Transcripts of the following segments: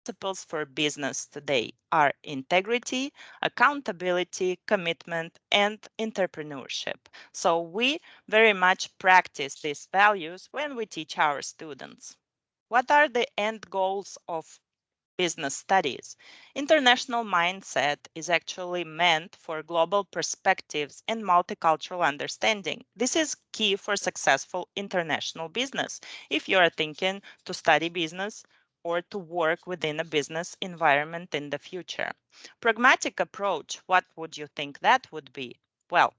principles for business today are integrity, accountability, commitment, and entrepreneurship. So we very much practice these values when we teach our students. What are the end goals of business studies? International mindset is actually meant for global perspectives and multicultural understanding. This is key for successful international business. If you are thinking to study business or to work within a business environment in the future. Pragmatic approach, what would you think that would be? Well,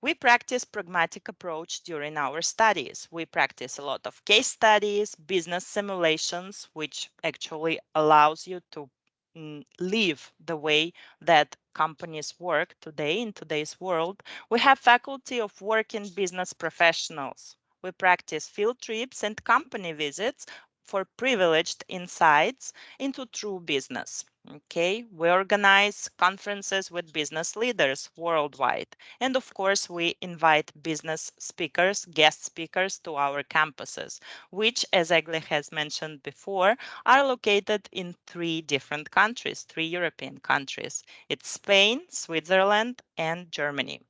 we practice pragmatic approach during our studies. We practice a lot of case studies, business simulations, which actually allows you to live the way that companies work today in today's world. We have faculty of working business professionals. We practice field trips and company visits for privileged insights into true business. Okay, we organize conferences with business leaders worldwide. And of course, we invite business speakers, guest speakers to our campuses, which, as Egle has mentioned before, are located in three different countries, three European countries. It's Spain, Switzerland, and Germany.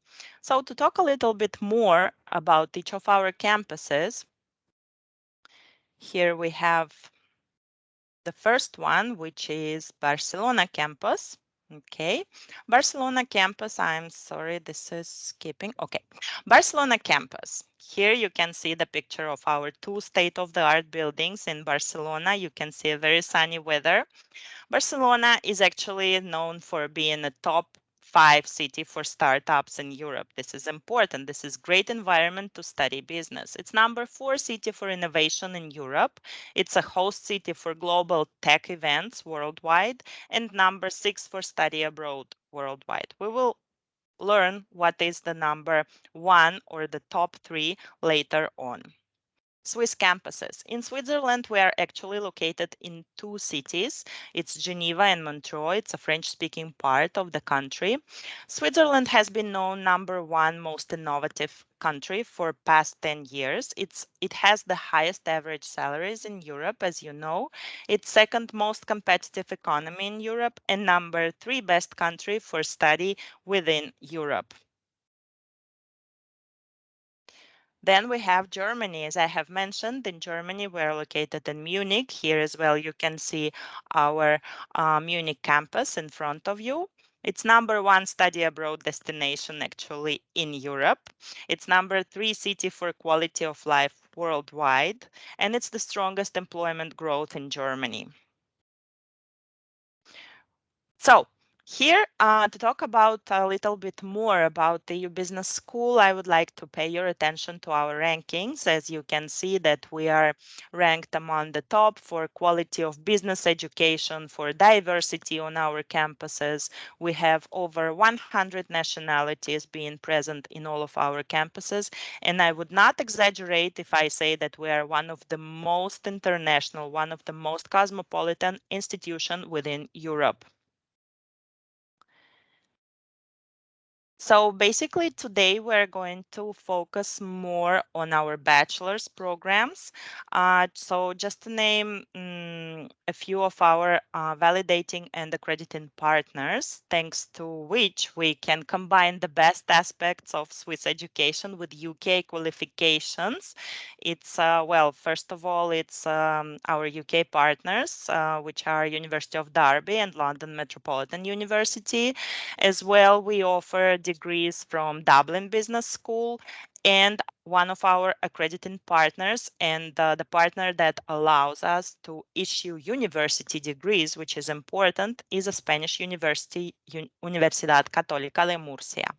So to talk a little bit more about each of our campuses, here we have the first one, which is Barcelona campus. Okay, Barcelona campus, I'm sorry, this is skipping. Okay, Barcelona campus. Here you can see the picture of our two state-of-the-art buildings in Barcelona. You can see a very sunny weather. Barcelona is actually known for being a top 5 city for startups in Europe. This is important. This is great environment to study business. It's number 4 city for innovation in Europe. It's a host city for global tech events worldwide, and number 6 for study abroad worldwide. We will learn what is the number 1 or the top 3 later on. Swiss campuses. In Switzerland, we are actually located in 2 cities. It's Geneva and Montreux. It's a French-speaking part of the country. Switzerland has been known number 1 most innovative country for past 10 years. It has the highest average salaries in Europe, as you know. It's second most competitive economy in Europe and number 3 best country for study within Europe. Then we have Germany. As I have mentioned, in Germany, we're located in Munich. Here as well, you can see our Munich campus in front of you. It's number 1 study abroad destination actually in Europe. It's number 3 city for quality of life worldwide, and it's the strongest employment growth in Germany. So here, to talk about a little bit more about the EU Business School, I would like to pay your attention to our rankings. As you can see that we are ranked among the top for quality of business education, for diversity on our campuses. We have over 100 nationalities being present in all of our campuses. And I would not exaggerate if I say that we are one of the most international, one of the most cosmopolitan institutions within Europe. So basically today we're going to focus more on our bachelor's programs. So just to name a few of our validating and accrediting partners, thanks to which we can combine the best aspects of Swiss education with UK qualifications. It's, well, first of all, it's our UK partners, which are University of Derby and London Metropolitan University. As well, we offer degrees from Dublin Business School, and one of our accrediting partners and the partner that allows us to issue university degrees, which is important, is a Spanish university, Universidad Católica de Murcia.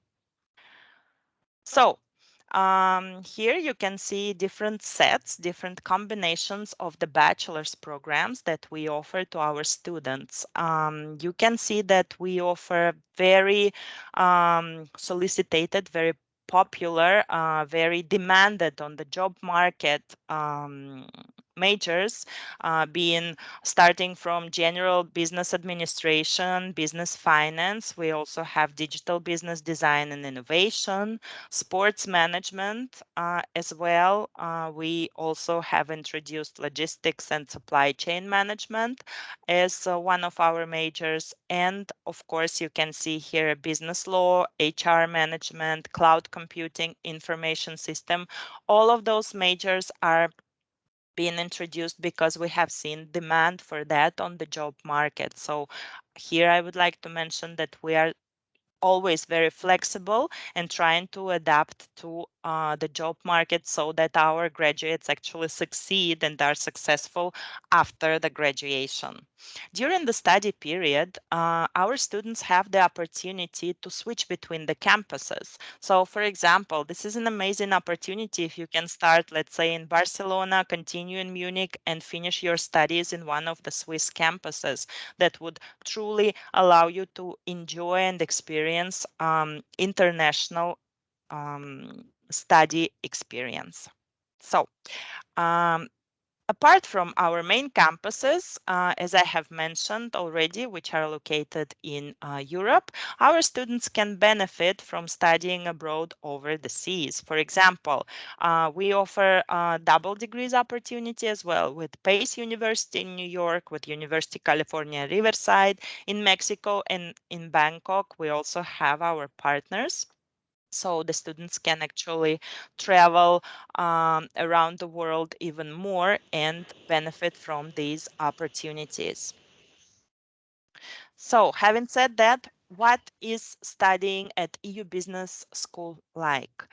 So here you can see different sets, different combinations of the bachelor's programs that we offer to our students. You can see that we offer very solicited, very popular, very demanded on the job market majors, being starting from general business administration, business finance. We also have digital business design and innovation, sports management as well. We also have introduced logistics and supply chain management as one of our majors. And of course, you can see here business law, HR management, cloud computing, information system. All of those majors are being introduced because we have seen demand for that on the job market. So here I would like to mention that we are always very flexible and trying to adapt to the job market so that our graduates actually succeed and are successful after the graduation. During the study period, our students have the opportunity to switch between the campuses. So, for example, this is an amazing opportunity if you can start, let's say, in Barcelona, continue in Munich, and finish your studies in one of the Swiss campuses. That would truly allow you to enjoy and experience international study experience. So, um, apart from our main campuses, as I have mentioned already, which are located in Europe, our students can benefit from studying abroad over the seas. For example, we offer double degrees opportunity as well with Pace University in New York, with University California Riverside in Mexico, and in Bangkok. We also have our partners. So the students can actually travel around the world even more and benefit from these opportunities. So, having said that, what is studying at EU Business School like?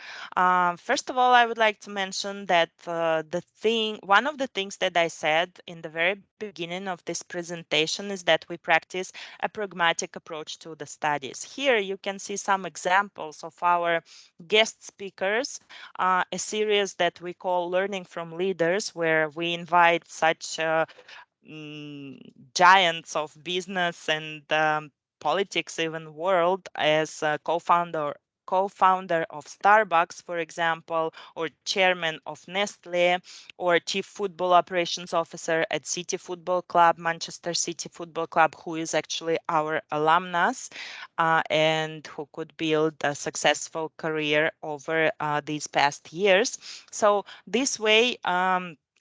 First of all, I would like to mention that one of the things that I said in the very beginning of this presentation is that we practice a pragmatic approach to the studies. Here you can see some examples of our guest speakers, a series that we call Learning from Leaders, where we invite such giants of business and politics even world as a co-founder of Starbucks, for example, or chairman of Nestle, or chief football operations officer at City Football Club, Manchester City Football Club, who is actually our alumnus and who could build a successful career over these past years. So this way,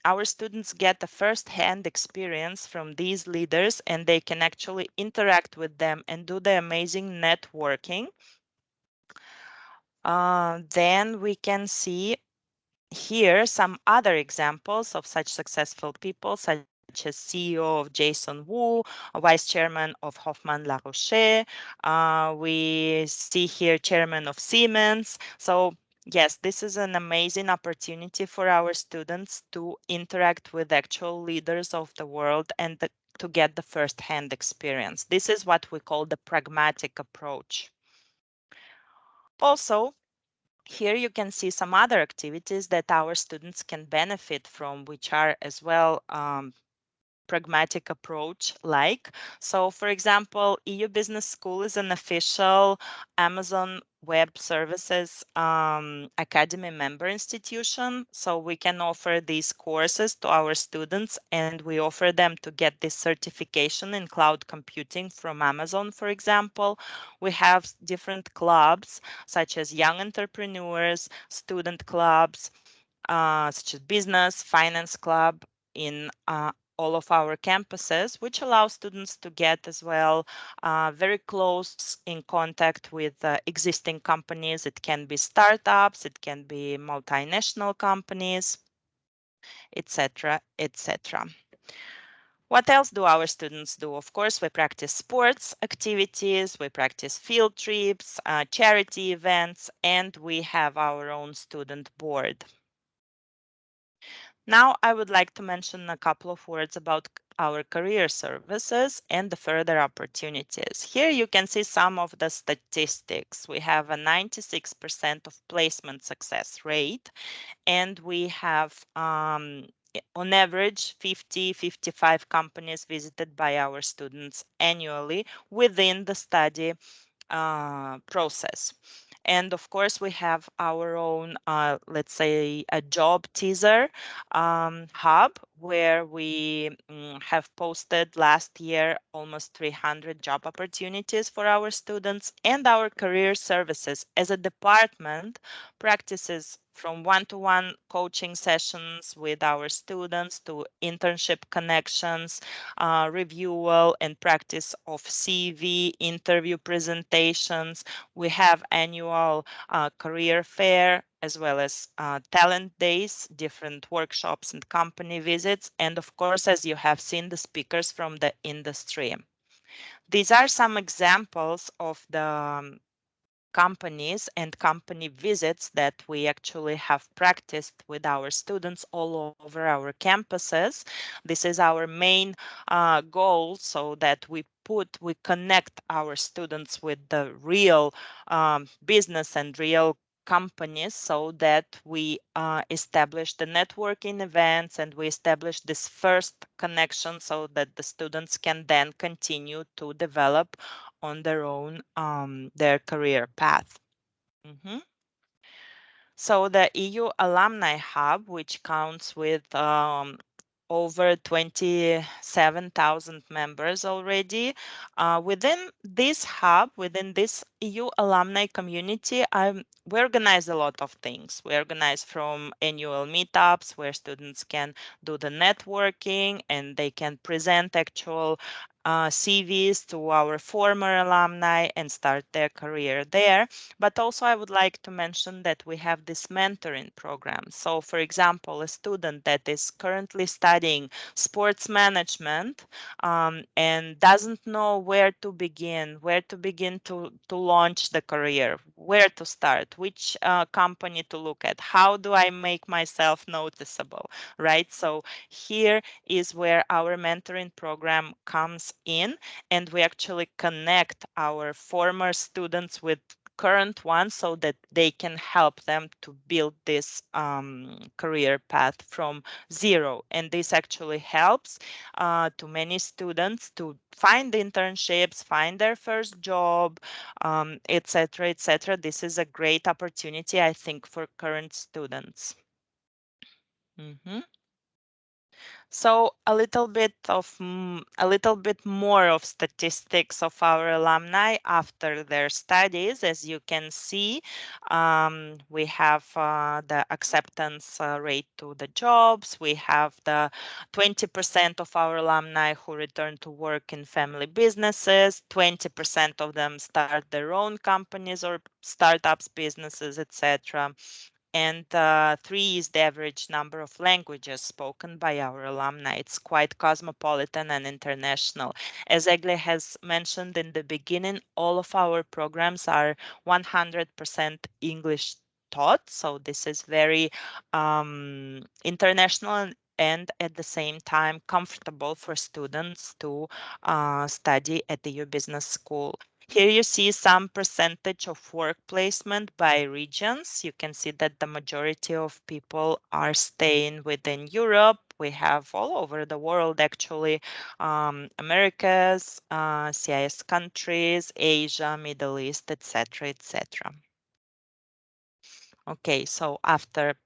our students get a first-hand experience from these leaders, and they can actually interact with them and do the amazing networking. Then we can see here some other examples of such successful people, such as CEO of Jason Wu, a vice chairman of Hoffmann La Roche. We see here chairman of Siemens. So yes, this is an amazing opportunity for our students to interact with actual leaders of the world and to get the first-hand experience. This is what we call the pragmatic approach. Also, here you can see some other activities that our students can benefit from, which are as well pragmatic approach like. So for example, EU Business School is an official Amazon Web Services Academy member institution. So we can offer these courses to our students, and we offer them to get this certification in cloud computing from Amazon, for example. We have different clubs such as young entrepreneurs, student clubs, such as business, finance club in all of our campuses, which allows students to get as well very close in contact with existing companies. It can be startups, it can be multinational companies, etc., etc. What else do our students do? Of course, we practice sports activities, we practice field trips, charity events, and we have our own student board. Now, I would like to mention a couple of words about our career services and the further opportunities. Here you can see some of the statistics. We have a 96% of placement success rate, and we have on average 55 companies visited by our students annually within the study process. And of course, we have our own, let's say, a job teaser hub where we have posted last year almost 300 job opportunities for our students, and our career services as a department practices from one-to-one coaching sessions with our students to internship connections, review and practice of CV, interview presentations. We have annual career fair as well as talent days, different workshops and company visits, and of course, as you have seen, the speakers from the industry. These are some examples of the companies and company visits that we actually have practiced with our students all over our campuses. This is our main goal, so that we connect our students with the real business and real companies, so that we establish the networking events and we establish this first connection so that the students can then continue to develop on their own their career path. Mhm. So the EU Alumni Hub, which counts with over 27,000 members already. Within this hub, within this EU alumni community, we organize a lot of things. We organize from annual meetups where students can do the networking and they can present actual CVs to our former alumni and start their career there. But also, I would like to mention that we have this mentoring program. So, for example, a student that is currently studying sports management and doesn't know where to begin to launch the career, where to start, which company to look at, how do I make myself noticeable, right? So, here is where our mentoring program comes in, and we actually connect our former students with current ones so that they can help them to build this career path from zero. And this actually helps to many students to find internships, find their first job, etc., etc. This is a great opportunity, I think, for current students. Mhm. So a little bit more of statistics of our alumni after their studies. As you can see, we have the acceptance rate to the jobs. We have the 20% of our alumni who return to work in family businesses. 20% of them start their own companies or startups, businesses, etc. And three is the average number of languages spoken by our alumni. It's quite cosmopolitan and international. As Egle has mentioned in the beginning, all of our programs are 100% English taught. So this is very international and at the same time comfortable for students to study at the U Business School. Here you see some percentage of work placement by regions. You can see that the majority of people are staying within Europe. We have all over the world, actually, Americas, CIS countries, Asia, Middle East, etc., etc. Okay, so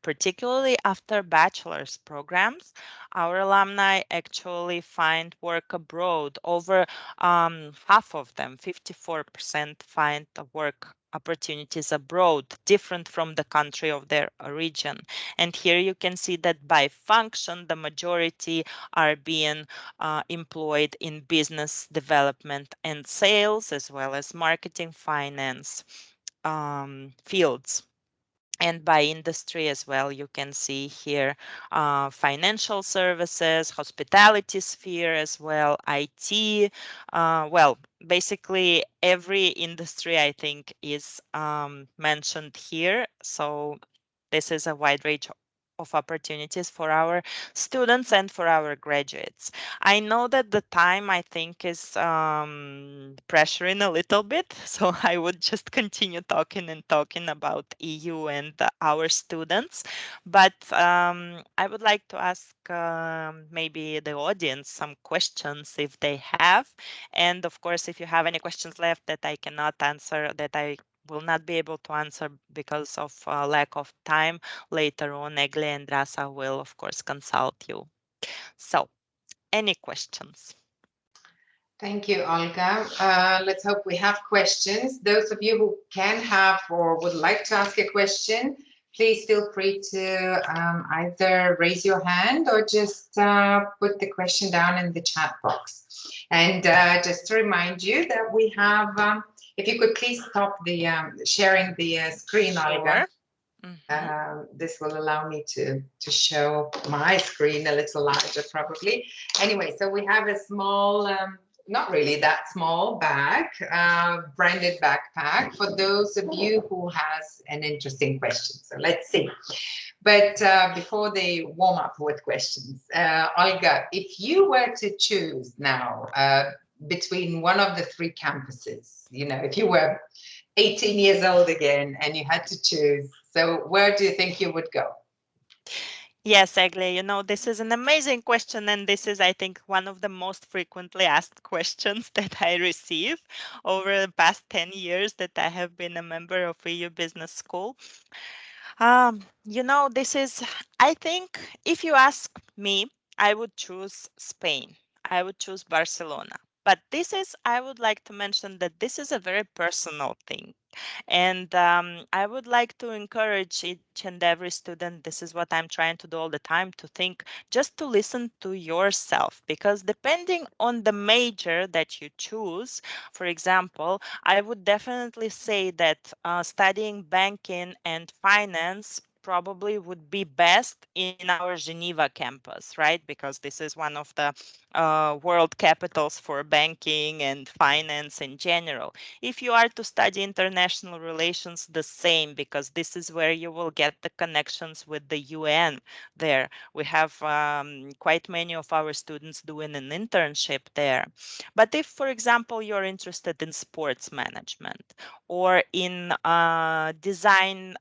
particularly after bachelor's programs, our alumni actually find work abroad. Over half of them, 54%, find the work opportunities abroad, different from the country of their origin. And here you can see that by function, the majority are being employed in business development and sales, as well as marketing, finance fields. And by industry as well, you can see here financial services, hospitality sphere as well, IT. Well, basically every industry I think is mentioned here. So this is a wide range of opportunities for our students and for our graduates. I know that the time I think is pressuring a little bit, so I would just continue talking and talking about EU and our students. But I would like to ask maybe the audience some questions if they have. And of course, if you have any questions left that I cannot answer, that I will not be able to answer because of lack of time. Later on, Egle and Rasa will, of course, consult you. So, any questions? Thank you, Olga. Let's hope we have questions. Those of you who can have or would like to ask a question, please feel free to either raise your hand or just put the question down in the chat box. And just to remind you that we have, if you could please stop the sharing the screen, Olga. Sure. This will allow me to show my screen a little larger probably. Anyway, so we have a small, not really that small bag, branded backpack for those of you who has an interesting question. So let's see. But before they warm up with questions, Olga, if you were to choose now between one of the three campuses, you know, if you were 18 years old again and you had to choose, so where do you think you would go? Yes, Egle, this is an amazing question, and this is, I think, one of the most frequently asked questions that I receive over the past 10 years that I have been a member of EU Business School. This is, I think, if you ask me, I would choose Spain. I would choose Barcelona. But I would like to mention that this is a very personal thing. And I would like to encourage each and every student. This is what I'm trying to do all the time, to think, just to listen to yourself. Because depending on the major that you choose, for example, I would definitely say that studying banking and finance probably would be best in our Geneva campus, right? Because this is one of the world capitals for banking and finance in general. If you are to study international relations, the same, because this is where you will get the connections with the UN there. We have quite many of our students doing an internship there. But if, for example, you're interested in sports management or in design,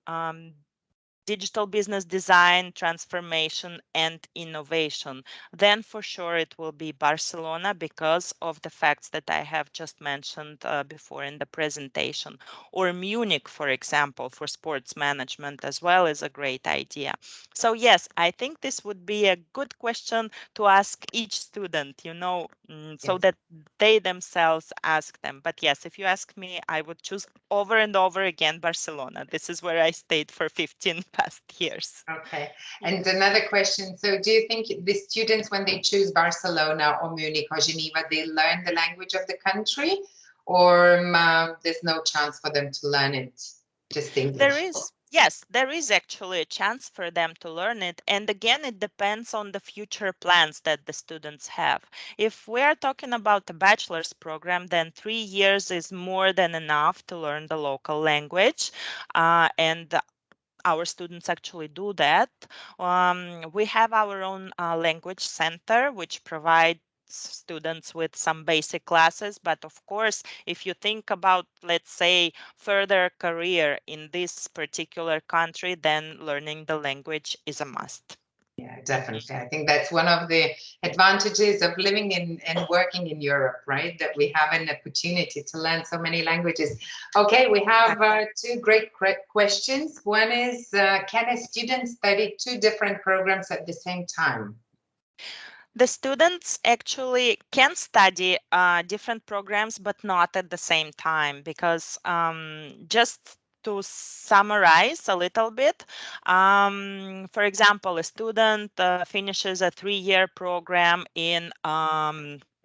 digital business design, transformation, and innovation, then for sure it will be Barcelona because of the facts that I have just mentioned before in the presentation. Or Munich, for example, for sports management as well is a great idea. So yes, I think this would be a good question to ask each student, so Yes. that they themselves ask them. But yes, if you ask me, I would choose over and over again Barcelona. This is where I stayed for 15 past years. Okay. Yeah. And another question. So do you think the students, when they choose Barcelona or Munich or Geneva, they learn the language of the country, or there's no chance for them to learn it, just There English? is, yes, there is actually a chance for them to learn it. And again, it depends on the future plans that the students have. If we are talking about a bachelor's program, then 3 years is more than enough to learn the local language. And our students actually do that. We have our own language center, which provides students with some basic classes. But of course, if you think about, let's say, further career in this particular country, then learning the language is a must. Yeah, definitely. I think that's one of the advantages of living in and working in Europe, right? That we have an opportunity to learn so many languages. Okay, we have Exactly. two great questions. One is, can a student study two different programs at the same time? The students actually can study different programs, but not at the same time, because just to summarize a little bit, for example, a student finishes a 3-year program in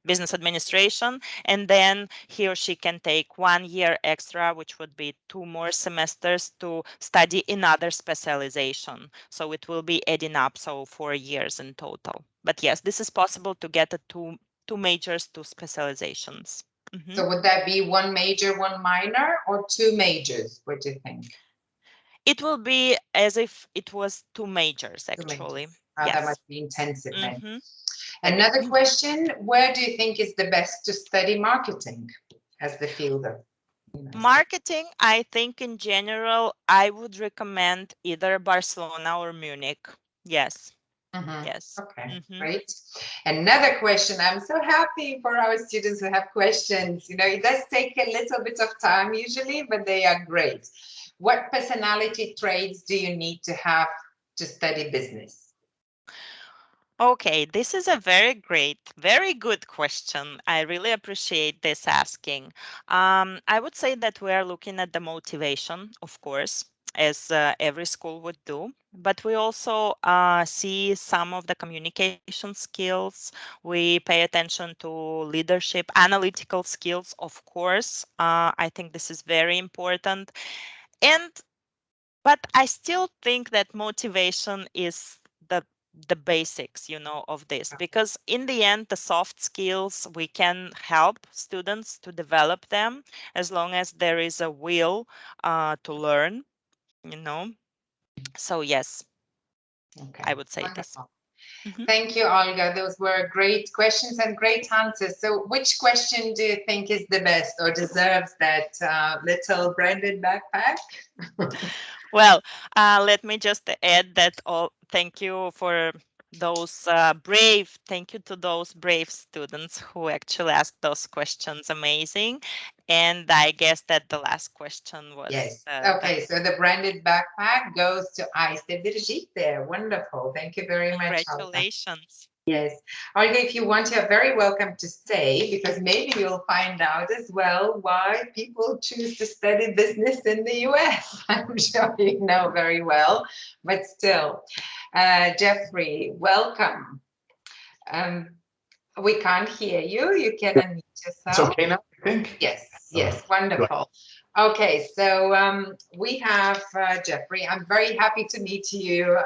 business administration, and then he or she can take 1 year extra, which would be 2 more semesters to study another specialization. So it will be adding up, so 4 years in total. But yes, this is possible to get a two majors, two specializations. Mhm. So would that be one major, one minor, or two majors? What do you think? It will be as if it was two majors, Two actually. majors. That Yes. must be intensive then. Hmm. Another question, where do you think is the best to study marketing as the field of, study? Marketing, I think in general, I would recommend either Barcelona or Munich. Yes. Yes. Okay, Hmm. great. Another question. I'm so happy for our students who have questions. It does take a little bit of time usually, but they are great. What personality traits do you need to have to study business? Okay, this is a very great, very good question. I really appreciate this asking. I would say that we are looking at the motivation, of course, as every school would do, but we also see some of the communication skills. We pay attention to leadership, analytical skills, of course. I think this is very important. And but I still think that motivation is the basics, of this, because in the end, the soft skills, we can help students to develop them as long as there is a will to learn, you know. So yes, I Okay, would say this. wonderful. Mhm. Thank you, Olga. Those were great questions and great answers. So, which question do you think is the best or deserves that little branded backpack? Well, let me just add that all thank you for those thank you to those brave students who actually asked those questions. Amazing. And I guess that the last question was Yes. the Okay, so the branded backpack goes to Ice de Brigitte. Wonderful. Thank you very much, Olga. congratulations. Yes. Olga, if you want, you're very welcome to stay because maybe you'll find out as well why people choose to study business in the US. I'm sure you know very well, but still. Jeffrey, welcome. Um, we can't hear you. You can unmute It's yourself. okay now, I think. Yes, Uh, yes, wonderful. Okay, so we have Jeffrey. I'm very happy to meet you.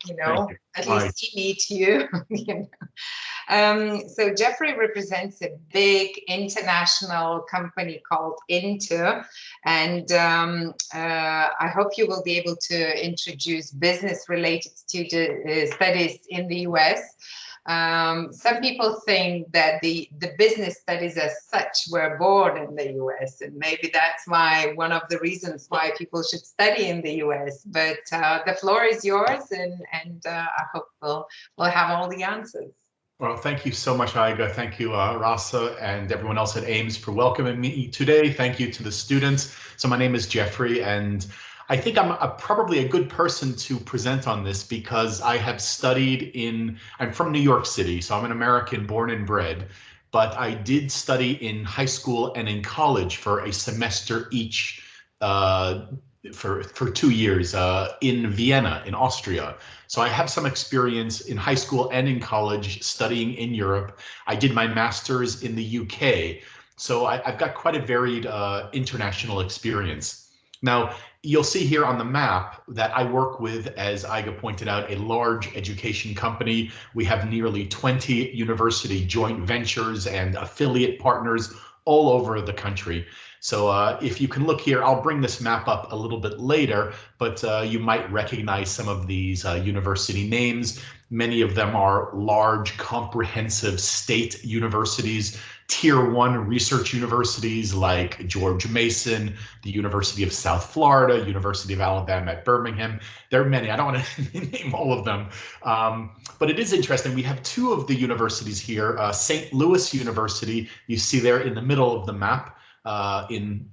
Thank you. At Hi. least see meet you. So Jeffrey represents a big international company called Inter, and I hope you will be able to introduce business-related studies in the US. Some people think that the business studies as such were born in the US, and maybe that's why one of the reasons why people should study in the US. But the floor is yours, and I hope we'll have all the answers. Well, thank you so much, Aiga. Thank you, Rasa, and everyone else at Ames for welcoming me today. Thank you to the students. So my name is Jeffrey, and I think I'm probably a good person to present on this because I have I'm from New York City, so I'm an American born and bred, but I did study in high school and in college for a semester each uh, for 2 years in Vienna, in Austria. So I have some experience in high school and in college studying in Europe. I did my master's in the UK. So I've got quite a varied international experience. Now, you'll see here on the map that I work with, as Iga pointed out, a large education company. We have nearly 20 university joint ventures and affiliate partners all over the country. So if you can look here, I'll bring this map up a little bit later, but you might recognize some of these university names. Many of them are large, comprehensive state universities, tier one research universities like George Mason, the University of South Florida, University of Alabama at Birmingham. There are many. I don't want to name all of them, but it is interesting. We have two of the universities here. St. Louis University, you see there in the middle of the map, in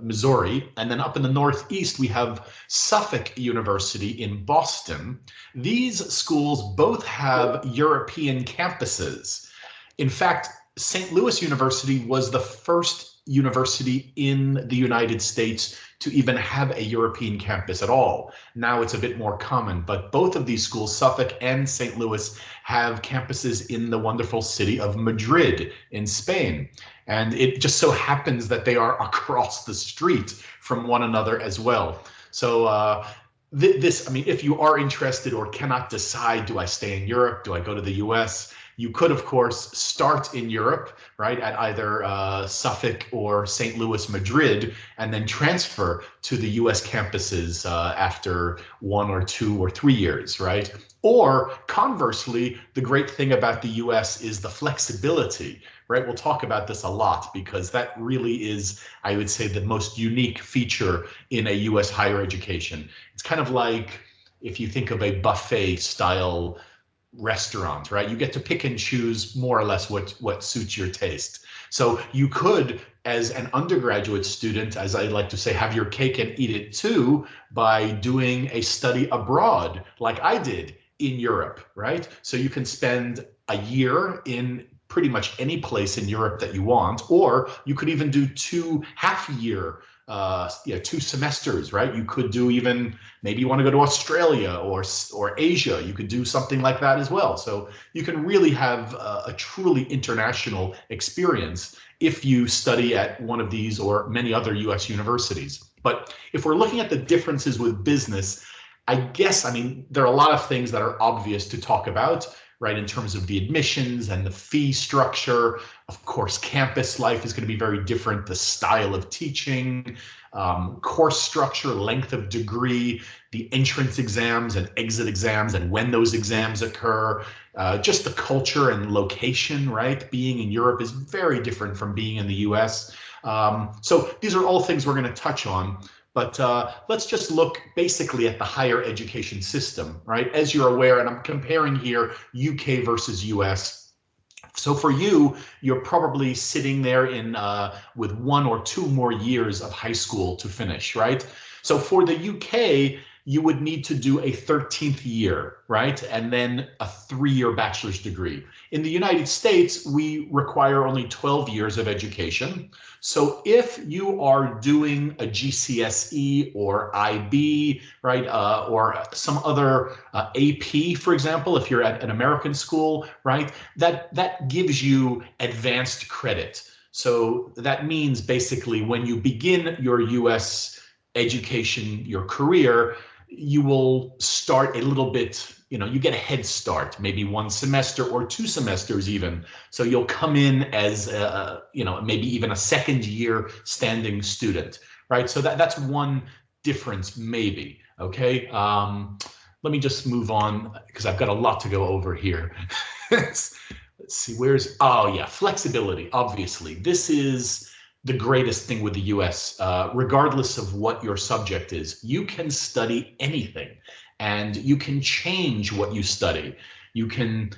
Missouri. And then up in the Northeast, we have Suffolk University in Boston. These schools both have European campuses. In fact, St. Louis University was the first university in the United States to even have a European campus at all. Now it's a bit more common, but both of these schools, Suffolk and St. Louis, have campuses in the wonderful city of Madrid in Spain. And it just so happens that they are across the street from one another as well. So I mean, if you are interested or cannot decide, do I stay in Europe? Do I go to the US? You could, of course, start in Europe, right, at either Suffolk or St. Louis, Madrid, and then transfer to the US campuses after 1 or 2 or 3 years, right? Or conversely, the great thing about the US is the flexibility, right? We'll talk about this a lot because that really is, I would say, the most unique feature in a US higher education. It's kind of like if you think of a buffet style restaurant, right? You get to pick and choose more or less what suits your taste. So you could, as an undergraduate student, as I like to say, have your cake and eat it too by doing a study abroad like I did in Europe, right? So you can spend a year in pretty much any place in Europe that you want, or you could even do 2 half-year 2 semesters, right? You could do even, maybe you want to go to Australia or Asia, you could do something like that as well. So you can really have a truly international experience if you study at one of these or many other US universities. But if we're looking at the differences with business, I guess, I mean, there are a lot of things that are obvious to talk about, right, in terms of the admissions and the fee structure. Of course, campus life is going to be very different, the style of teaching, course structure, length of degree, the entrance exams and exit exams and when those exams occur, just the culture and location, right? Being in Europe is very different from being in the US. So these are all things we're going to touch on. But let's just look basically at the higher education system, right? As you're aware, and I'm comparing here UK versus US. So for you, you're probably sitting there in with 1 or 2 more years of high school to finish, right? So for the UK, you would need to do a 13th year, right? And then a 3-year bachelor's degree. In the United States, we require only 12 years of education. So if you are doing a GCSE or IB, right, or some other AP, for example, if you're at an American school, right, that gives you advanced credit. So that means basically when you begin your US education, your career, you will start a little bit, you get a head start, maybe 1 semester or 2 semesters even. So you'll come in as, maybe even a 2nd year standing student, right? So that's one difference maybe, okay? Let me just move on because I've got a lot to go over here. Let's see, oh yeah, flexibility, obviously. This is the greatest thing with the US, regardless of what your subject is. You can study anything and you can change what you study. You can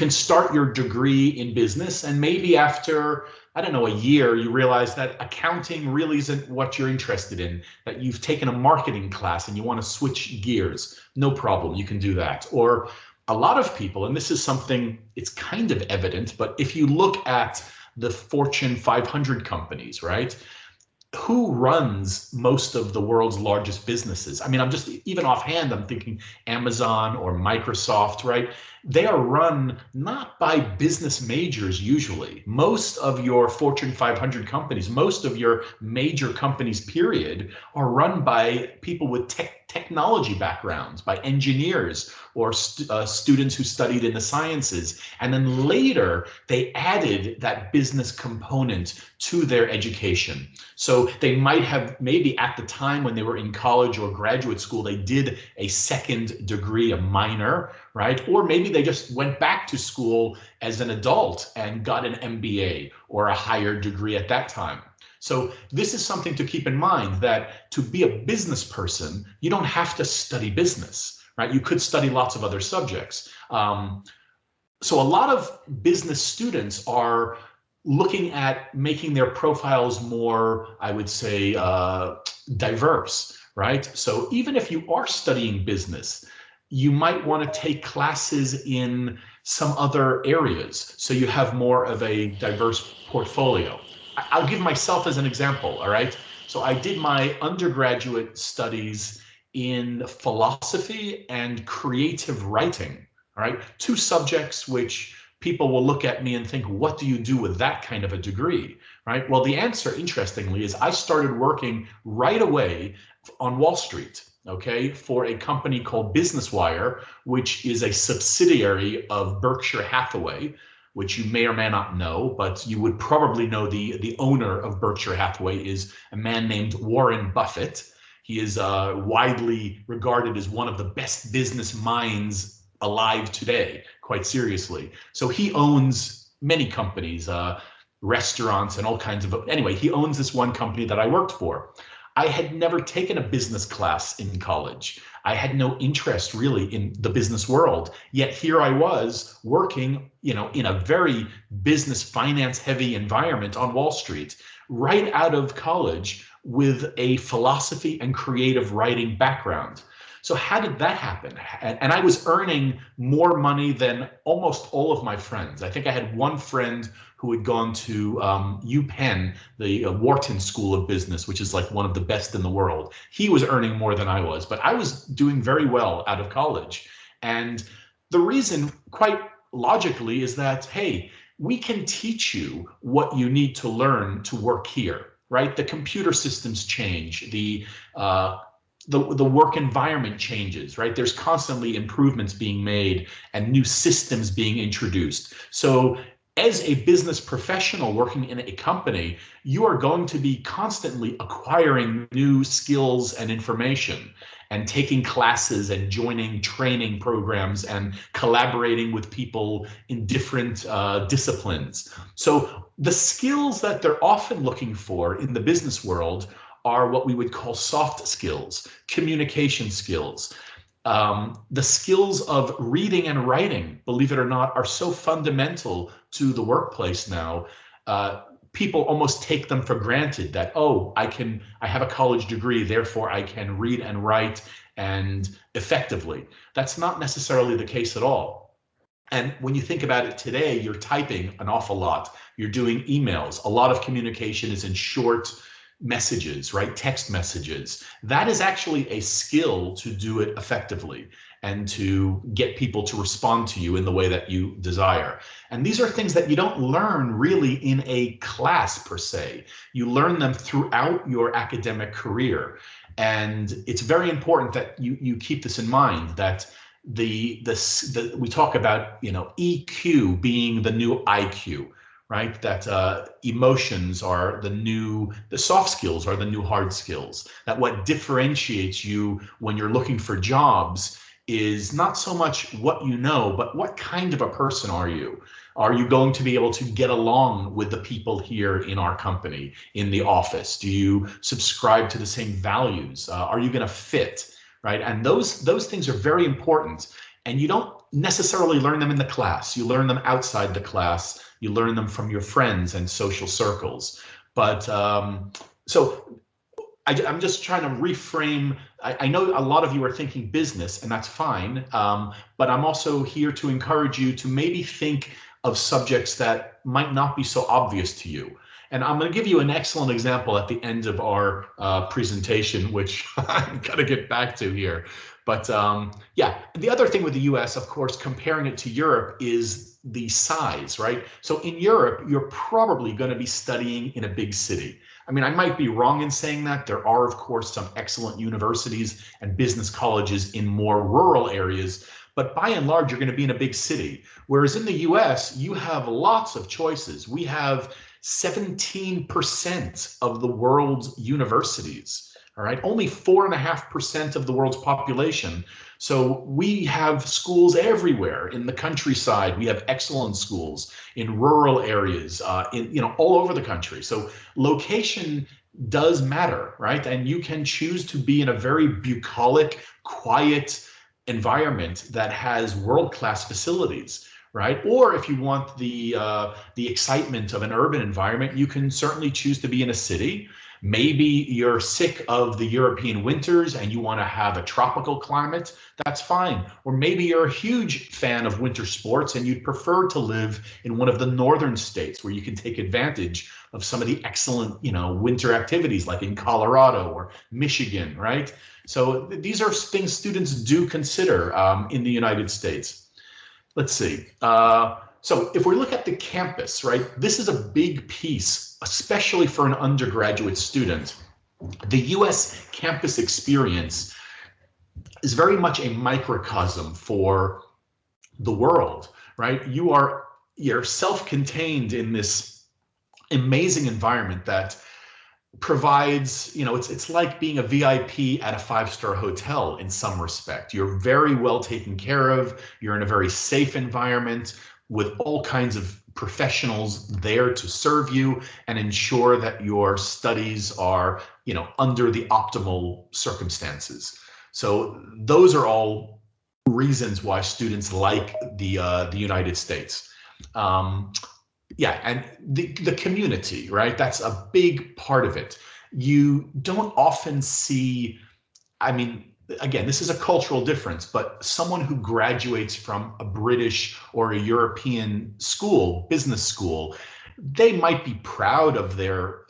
start your degree in business and maybe after, I don't know, a year, you realize that accounting really isn't what you're interested in, that you've taken a marketing class and you want to switch gears. No problem, you can do that. Or a lot of people, and this is something, it's kind of evident, but if you look at the Fortune 500 companies, right? Who runs most of the world's largest businesses? I mean, I'm just, even offhand, I'm thinking Amazon or Microsoft, right? They are run not by business majors usually. Most of your Fortune 500 companies, most of your major companies, period, are run by people with technology backgrounds, by engineers or students who studied in the sciences. And then later, they added that business component to their education. So they might have, maybe at the time when they were in college or graduate school, they did a 2nd degree, a minor, right? Or maybe they just went back to school as an adult and got an MBA or a higher degree at that time. So this is something to keep in mind, that to be a business person, you don't have to study business, right? You could study lots of other subjects. So a lot of business students are looking at making their profiles more, I would say, diverse, right? So even if you are studying business, you might want to take classes in some other areas so you have more of a diverse portfolio. I'll give myself as an example, all right? So I did my undergraduate studies in philosophy and creative writing, all right? 2 subjects which people will look at me and think, what do you do with that kind of a degree, right? Well, the answer, interestingly, is I started working right away on Wall Street, okay, for a company called Business Wire, which is a subsidiary of Berkshire Hathaway, which you may or may not know, but you would probably know the owner of Berkshire Hathaway is a man named Warren Buffett. He is widely regarded as one of the best business minds alive today, quite seriously. So he owns many companies, restaurants and all kinds of, anyway, he owns this one company that I worked for. I had never taken a business class in college. I had no interest really in the business world. Yet here I was working, in a very business finance heavy environment on Wall Street, right out of college with a philosophy and creative writing background. So how did that happen? And I was earning more money than almost all of my friends. I think I had one friend who had gone to UPenn, the Wharton School of Business, which is like one of the best in the world. He was earning more than I was, but I was doing very well out of college. And the reason, quite logically, is that, hey, we can teach you what you need to learn to work here, right? The computer systems change, the work environment changes, right? There's constantly improvements being made and new systems being introduced. So as a business professional working in a company, you are going to be constantly acquiring new skills and information and taking classes and joining training programs and collaborating with people in different disciplines. So the skills that they're often looking for in the business world are what we would call soft skills, communication skills. The skills of reading and writing, believe it or not, are so fundamental to the workplace now. People almost take them for granted that, oh, I have a college degree, therefore I can read and write and effectively. That's not necessarily the case at all. And when you think about it today, you're typing an awful lot. You're doing emails. A lot of communication is in short messages, right? Text messages. That is actually a skill to do it effectively and to get people to respond to you in the way that you desire. And these are things that you don't learn really in a class per se. You learn them throughout your academic career. And it's very important that you keep this in mind, that we talk about, EQ being the new IQ. Right? That emotions are the soft skills are the new hard skills. That what differentiates you when you're looking for jobs is not so much what you know, but what kind of a person are you? Are you going to be able to get along with the people here in our company, in the office? Do you subscribe to the same values? Are you going to fit? Right? And those things are very important. And you don't necessarily learn them in the class. You learn them outside the class. You learn them from your friends and social circles. But so I'm just trying to reframe. I know a lot of you are thinking business, and that's fine. But I'm also here to encourage you to maybe think of subjects that might not be so obvious to you. And I'm going to give you an excellent example at the end of our presentation, which I'm going to get back to here. But yeah, the other thing with the US, of course, comparing it to Europe is the size, right? So in Europe, you're probably going to be studying in a big city. I mean, I might be wrong in saying that. There are, of course, some excellent universities and business colleges in more rural areas. But by and large, you're going to be in a big city. Whereas in the US, you have lots of choices. We have 17% of the world's universities. All right, only 4.5% of the world's population. So we have schools everywhere in the countryside. We have excellent schools in rural areas, all over the country. So location does matter, right? And you can choose to be in a very bucolic, quiet environment that has world-class facilities. Right? Or if you want the excitement of an urban environment, you can certainly choose to be in a city. Maybe you're sick of the European winters and you want to have a tropical climate. That's fine. Or maybe you're a huge fan of winter sports and you'd prefer to live in one of the northern states where you can take advantage of some of the excellent, winter activities like in Colorado or Michigan, right? So these are things students do consider in the United States. Let's see. So if we look at the campus, right, this is a big piece, especially for an undergraduate student. The US campus experience is very much a microcosm for the world, right? You're self-contained in this amazing environment that provides, it's like being a VIP at a 5-star hotel in some respect. You're very well taken care of. You're in a very safe environment with all kinds of professionals there to serve you and ensure that your studies are, under the optimal circumstances. So those are all reasons why students like the United States. Yeah, and the community, right? That's a big part of it. You don't often see, I mean, again, this is a cultural difference, but someone who graduates from a British or a European school, business school, they might be proud of their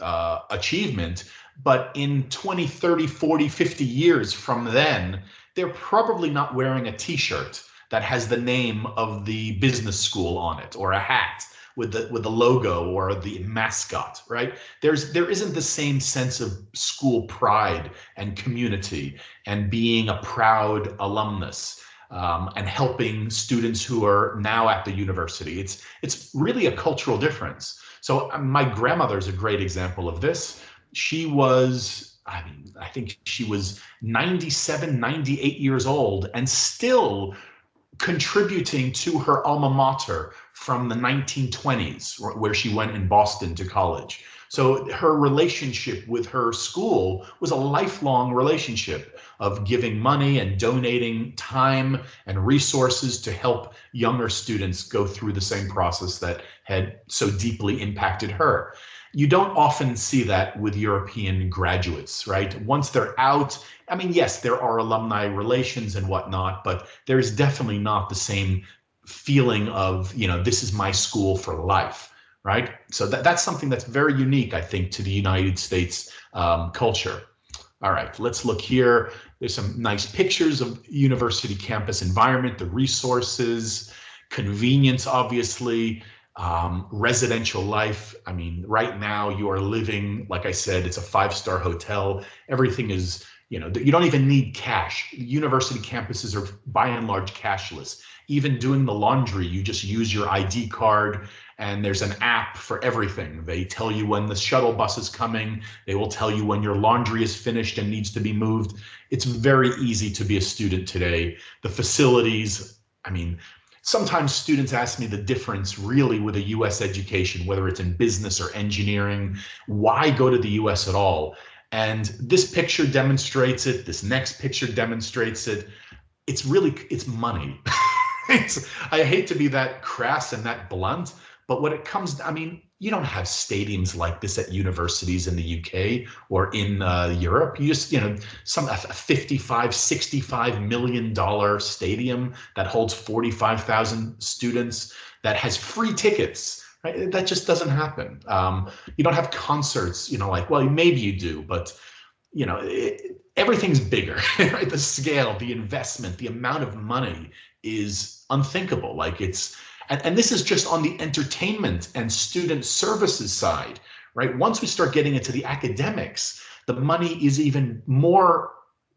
achievement, but in 20, 30, 40, 50 years from then, they're probably not wearing a t-shirt that has the name of the business school on it, or a hat with the logo or the mascot, right? There isn't the same sense of school pride and community and being a proud alumnus and helping students who are now at the university. It's really a cultural difference. So my grandmother's a great example of this. She was, I think she was 97, 98 years old and still contributing to her alma mater from the 1920s, where she went in Boston to college. So her relationship with her school was a lifelong relationship of giving money and donating time and resources to help younger students go through the same process that had so deeply impacted her. You don't often see that with European graduates, right? Once they're out, I mean, yes, there are alumni relations and whatnot, but there's definitely not the same feeling of, this is my school for life, right? So that's something that's very unique, I think, to the United States culture. All right, let's look here. There's some nice pictures of university campus environment, the resources, convenience, obviously. Residential life. I mean, right now you are living, like I said, it's a 5-star hotel. Everything is, you don't even need cash. University campuses are by and large cashless. Even doing the laundry, you just use your ID card and there's an app for everything. They tell you when the shuttle bus is coming. They will tell you when your laundry is finished and needs to be moved. It's very easy to be a student today. The facilities, I mean, sometimes students ask me the difference really with a US education, whether it's in business or engineering. Why go to the US at all? And this picture demonstrates it. This next picture demonstrates it. It's money. I hate to be that crass and that blunt, but when it comes, I mean, you don't have stadiums like this at universities in the UK or in Europe. You just, a $55, $65 million stadium that holds 45,000 students that has free tickets. Right? That just doesn't happen. You don't have concerts, well, maybe you do, but everything's bigger, right? The scale, the investment, the amount of money is unthinkable. And this is just on the entertainment and student services side, right? Once we start getting into the academics, the money is even more,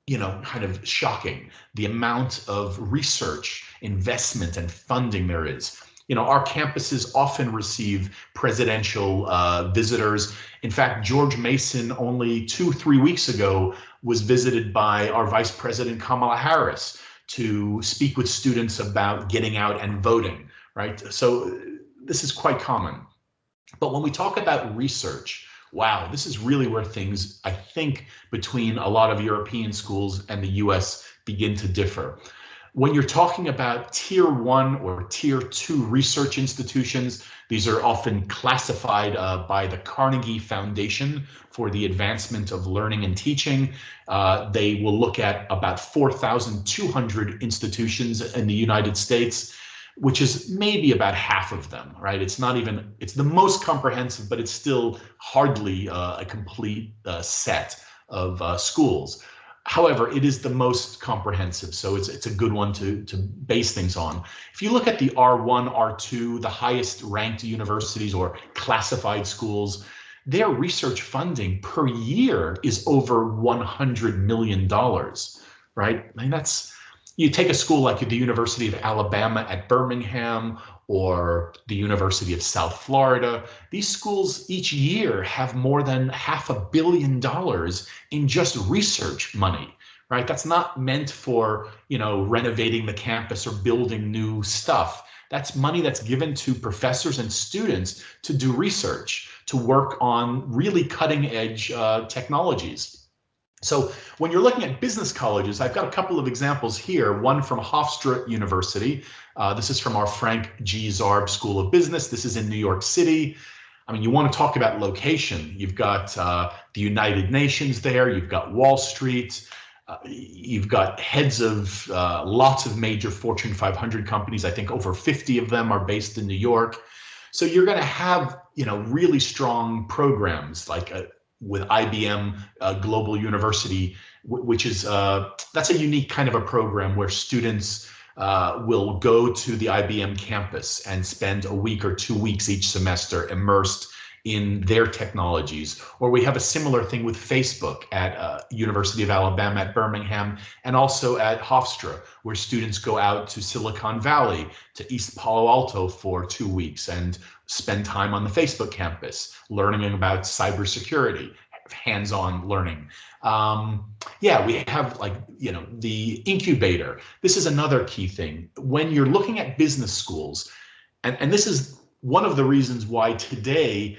kind of shocking, the amount of research, investment, and funding there is. Our campuses often receive presidential visitors. In fact, George Mason only 2-3 weeks ago was visited by our Vice President Kamala Harris to speak with students about getting out and voting, right? So this is quite common. But when we talk about research, wow, this is really where things, I think, between a lot of European schools and the US begin to differ. When you're talking about tier 1 or tier 2 research institutions, these are often classified by the Carnegie Foundation for the Advancement of Learning and Teaching. They will look at about 4,200 institutions in the United States, which is maybe about half of them, right? It's the most comprehensive, but it's still hardly a complete set of schools. However, it is the most comprehensive, so it's a good one to base things on. If you look at the R1, R2, the highest ranked universities or classified schools, their research funding per year is over $100 million, right? I mean, you take a school like the University of Alabama at Birmingham or the University of South Florida. These schools each year have more than $500 million in just research money, right? That's not meant for, renovating the campus or building new stuff. That's money that's given to professors and students to do research, to work on really cutting edge technologies. So when you're looking at business colleges, I've got a couple of examples here, one from Hofstra University. This is from our Frank G. Zarb School of Business. This is in New York City. I mean, you want to talk about location. You've got the United Nations there. You've got Wall Street. You've got heads of lots of major Fortune 500 companies. I think over 50 of them are based in New York. So you're going to have, really strong programs like with IBM Global University, which is that's a unique kind of a program where students will go to the IBM campus and spend a week or 2 weeks each semester immersed in their technologies. Or we have a similar thing with Facebook at University of Alabama at Birmingham, and also at Hofstra, where students go out to Silicon Valley, to East Palo Alto for 2 weeks and spend time on the Facebook campus, learning about cybersecurity, hands-on learning. Yeah, we have the incubator. This is another key thing. When you're looking at business schools, and this is one of the reasons why today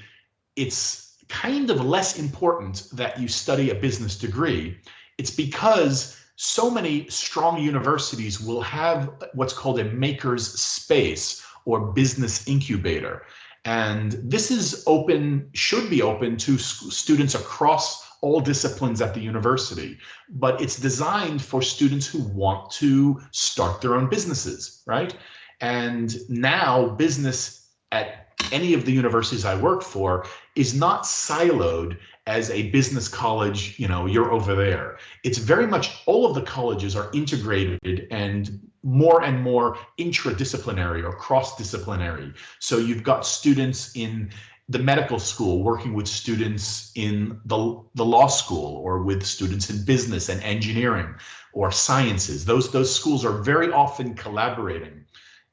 it's kind of less important that you study a business degree. It's because so many strong universities will have what's called a maker's space or business incubator. And this is open, should be open to students across all disciplines at the university, but it's designed for students who want to start their own businesses, right? And now business at any of the universities I work for is not siloed as a business college, you're over there. It's very much, all of the colleges are integrated and more intradisciplinary or cross-disciplinary. So you've got students in the medical school working with students in the law school, or with students in business and engineering or sciences. Those schools are very often collaborating.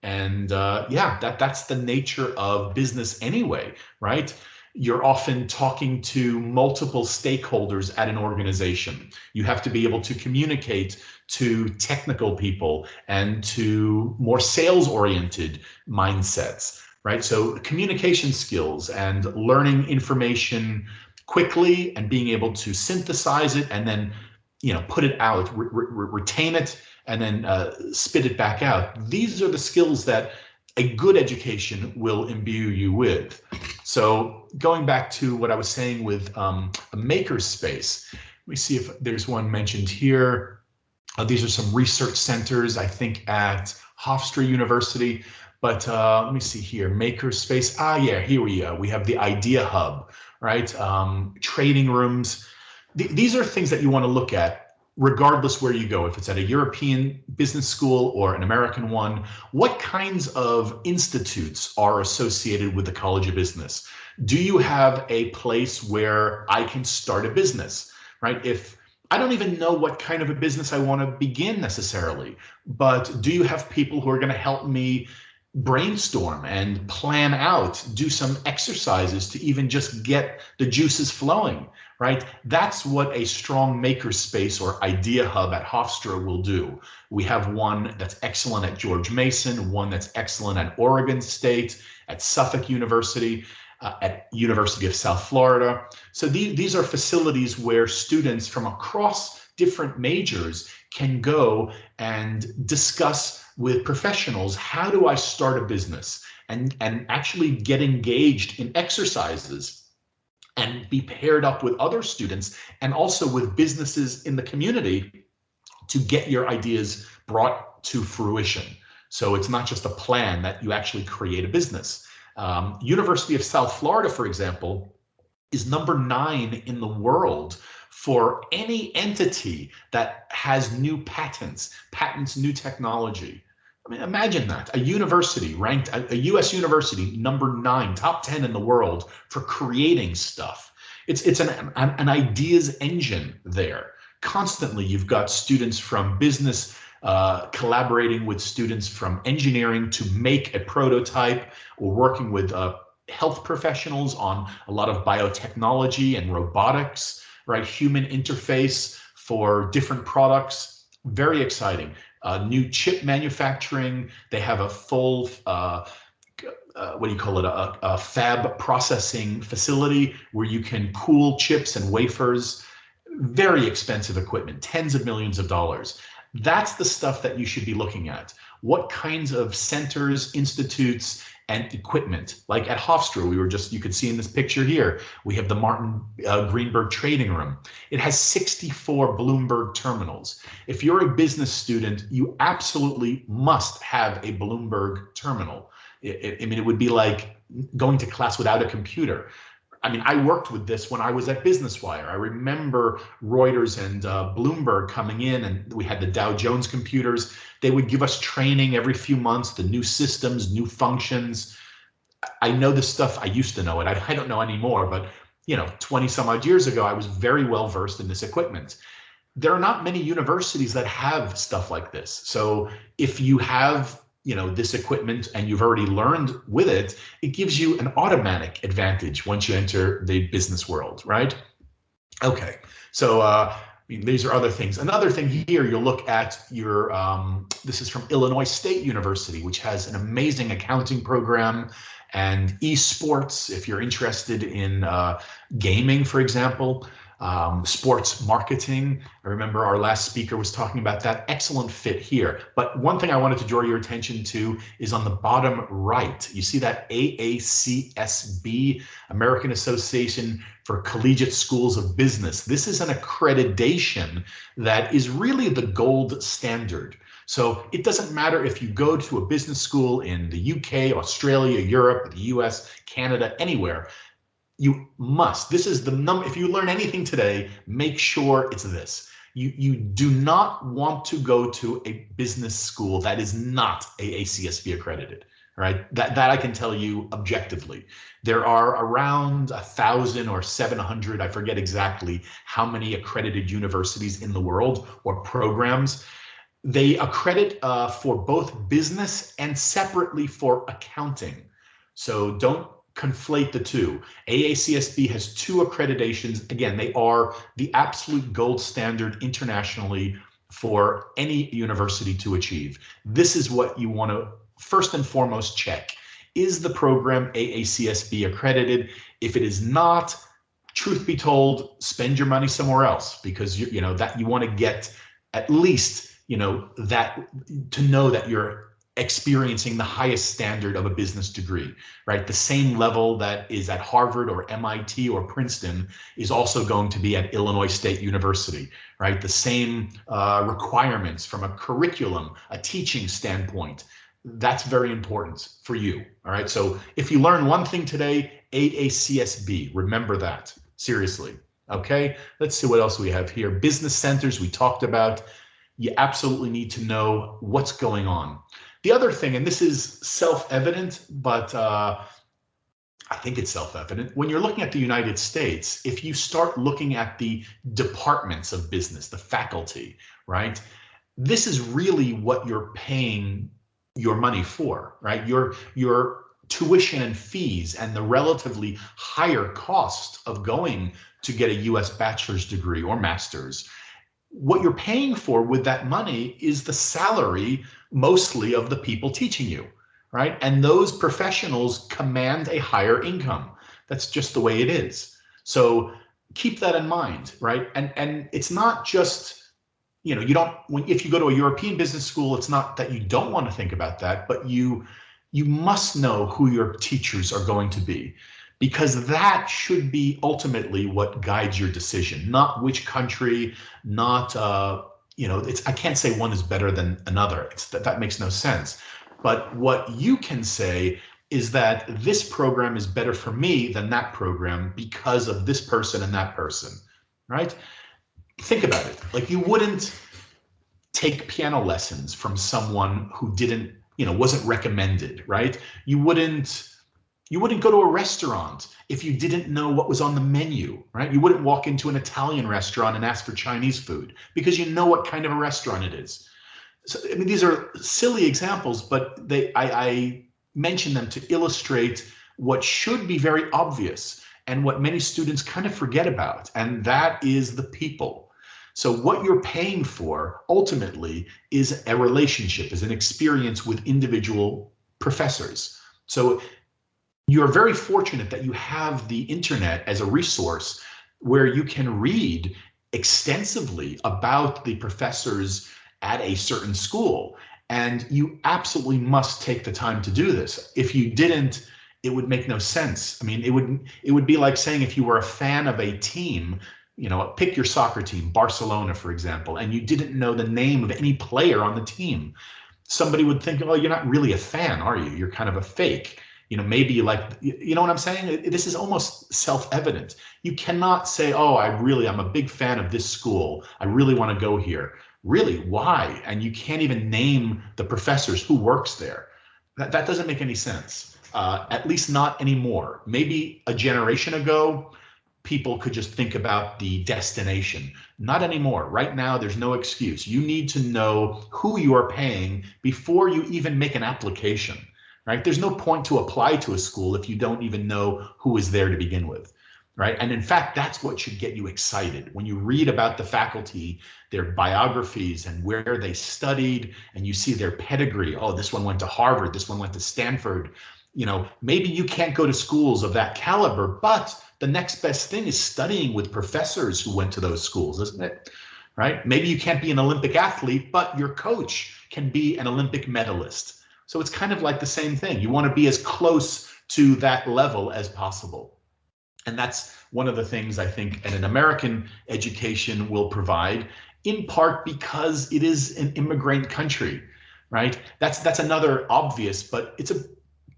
And yeah, that's the nature of business anyway, right? You're often talking to multiple stakeholders at an organization. You have to be able to communicate to technical people and to more sales-oriented mindsets, right? So communication skills and learning information quickly and being able to synthesize it and then, put it out, retain it, and then spit it back out. These are the skills that a good education will imbue you with. So going back to what I was saying with a maker's space, let me see if there's one mentioned here. These are some research centers, I think, at Hofstra University. But let me see here, maker's space. Yeah, here we have the Idea Hub, right? Trading rooms. These are things that you want to look at regardless where you go, if it's at a European business school or an American one. What kinds of institutes are associated with the College of Business? Do you have a place where I can start a business, right? If I don't even know what kind of a business I want to begin necessarily, but do you have people who are going to help me brainstorm and plan out, do some exercises to even just get the juices flowing, right? That's what a strong makerspace or idea hub at Hofstra will do. We have one that's excellent at George Mason, one that's excellent at Oregon State, at Suffolk University, at University of South Florida. So these are facilities where students from across different majors can go and discuss with professionals, how do I start a business, and actually get engaged in exercises and be paired up with other students and also with businesses in the community to get your ideas brought to fruition. So it's not just a plan, that you actually create a business. University of South Florida, for example, is number 9 in the world for any entity that has new patents, new technology. I mean, imagine that, a university ranked, a US university, number 9, top 10 in the world for creating stuff. It's an ideas engine there. Constantly, you've got students from business collaborating with students from engineering to make a prototype, or working with health professionals on a lot of biotechnology and robotics, right? Human interface for different products. Very exciting. new chip manufacturing. They have a full what do you call it, a fab processing facility where you can cool chips and wafers. Very expensive equipment, tens of millions of dollars. That's the stuff that you should be looking at. What kinds of centers, institutes, and equipment? Like at Hofstra, you could see in this picture here, we have the Martin Greenberg Trading Room. It has 64 Bloomberg terminals. If you're a business student, you absolutely must have a Bloomberg terminal. I mean, it would be like going to class without a computer. I mean, I worked with this when I was at Business Wire. I remember Reuters and Bloomberg coming in, and we had the Dow Jones computers. They would give us training every few months, the new systems, new functions. I know this stuff. I used to know it. I don't know anymore, but 20 some odd years ago, I was very well versed in this equipment. There are not many universities that have stuff like this. So if you have this equipment and you've already learned with it, it gives you an automatic advantage once you enter the business world, right? Okay, so these are other things. Another thing here, you'll look at your, this is from Illinois State University, which has an amazing accounting program and esports, if you're interested in gaming, for example. Sports marketing. I remember our last speaker was talking about that. Excellent fit here. But one thing I wanted to draw your attention to is on the bottom right. You see that AACSB, American Association for Collegiate Schools of Business. This is an accreditation that is really the gold standard. So it doesn't matter if you go to a business school in the UK, Australia, Europe, the US, Canada, anywhere. You must. This is the number. If you learn anything today, make sure it's this. You do not want to go to a business school that is not AACSB accredited. Right? That I can tell you objectively. There are around 1,000 or 700. I forget exactly how many accredited universities in the world or programs. They accredit for both business and separately for accounting. So don't conflate the two. AACSB has two accreditations. Again, they are the absolute gold standard internationally for any university to achieve. This is what you want to first and foremost check. Is the program AACSB accredited? If it is not, truth be told, spend your money somewhere else, because you know that you want to get at least that to know that you're experiencing the highest standard of a business degree, right? The same level that is at Harvard or MIT or Princeton is also going to be at Illinois State University, right? The same requirements from a curriculum, a teaching standpoint. That's very important for you, all right? So if you learn one thing today, AACSB, remember that, seriously, okay? Let's see what else we have here. Business centers, we talked about. You absolutely need to know what's going on. The other thing, and this is self-evident, but I think it's self-evident, when you're looking at the United States, if you start looking at the departments of business, the faculty, right? This is really what you're paying your money for, right? Your tuition and fees and the relatively higher cost of going to get a US bachelor's degree or master's. What you're paying for with that money is the salary mostly of the people teaching you, right? And those professionals command a higher income. That's just the way it is. So keep that in mind, right? And it's not just, you don't, if you go to a European business school, it's not that you don't want to think about that, but you must know who your teachers are going to be, because that should be ultimately what guides your decision, not which country, not, I can't say one is better than another. That makes no sense. But what you can say is that this program is better for me than that program because of this person and that person, right? Think about it. Like, you wouldn't take piano lessons from someone who didn't, wasn't recommended, right? You wouldn't go to a restaurant if you didn't know what was on the menu, right? You wouldn't walk into an Italian restaurant and ask for Chinese food because you know what kind of a restaurant it is. So, I mean, these are silly examples, but I mention them to illustrate what should be very obvious and what many students kind of forget about, and that is the people. So what you're paying for ultimately is a relationship, is an experience with individual professors. So you're very fortunate that you have the internet as a resource where you can read extensively about the professors at a certain school. And you absolutely must take the time to do this. If you didn't, it would make no sense. I mean, it would be like saying if you were a fan of a team, you know, pick your soccer team, Barcelona, for example, and you didn't know the name of any player on the team. Somebody would think, oh, you're not really a fan, are you? You're kind of a fake. You know, maybe you like, you know what I'm saying? This is almost self-evident. You cannot say, oh, I'm a big fan of this school. I really want to go here. Really, why? And you can't even name the professors who works there. That doesn't make any sense, at least not anymore. Maybe a generation ago, people could just think about the destination. Not anymore. Right now, there's no excuse. You need to know who you are paying before you even make an application, right? There's no point to apply to a school if you don't even know who is there to begin with, right? And in fact, that's what should get you excited. When you read about the faculty, their biographies and where they studied, and you see their pedigree. Oh, this one went to Harvard, this one went to Stanford. You know, maybe you can't go to schools of that caliber, but the next best thing is studying with professors who went to those schools, isn't it? Right? Maybe you can't be an Olympic athlete, but your coach can be an Olympic medalist. So it's kind of like the same thing. You want to be as close to that level as possible. And that's one of the things I think an American education will provide, in part because it is an immigrant country, right? That's another obvious, but it's a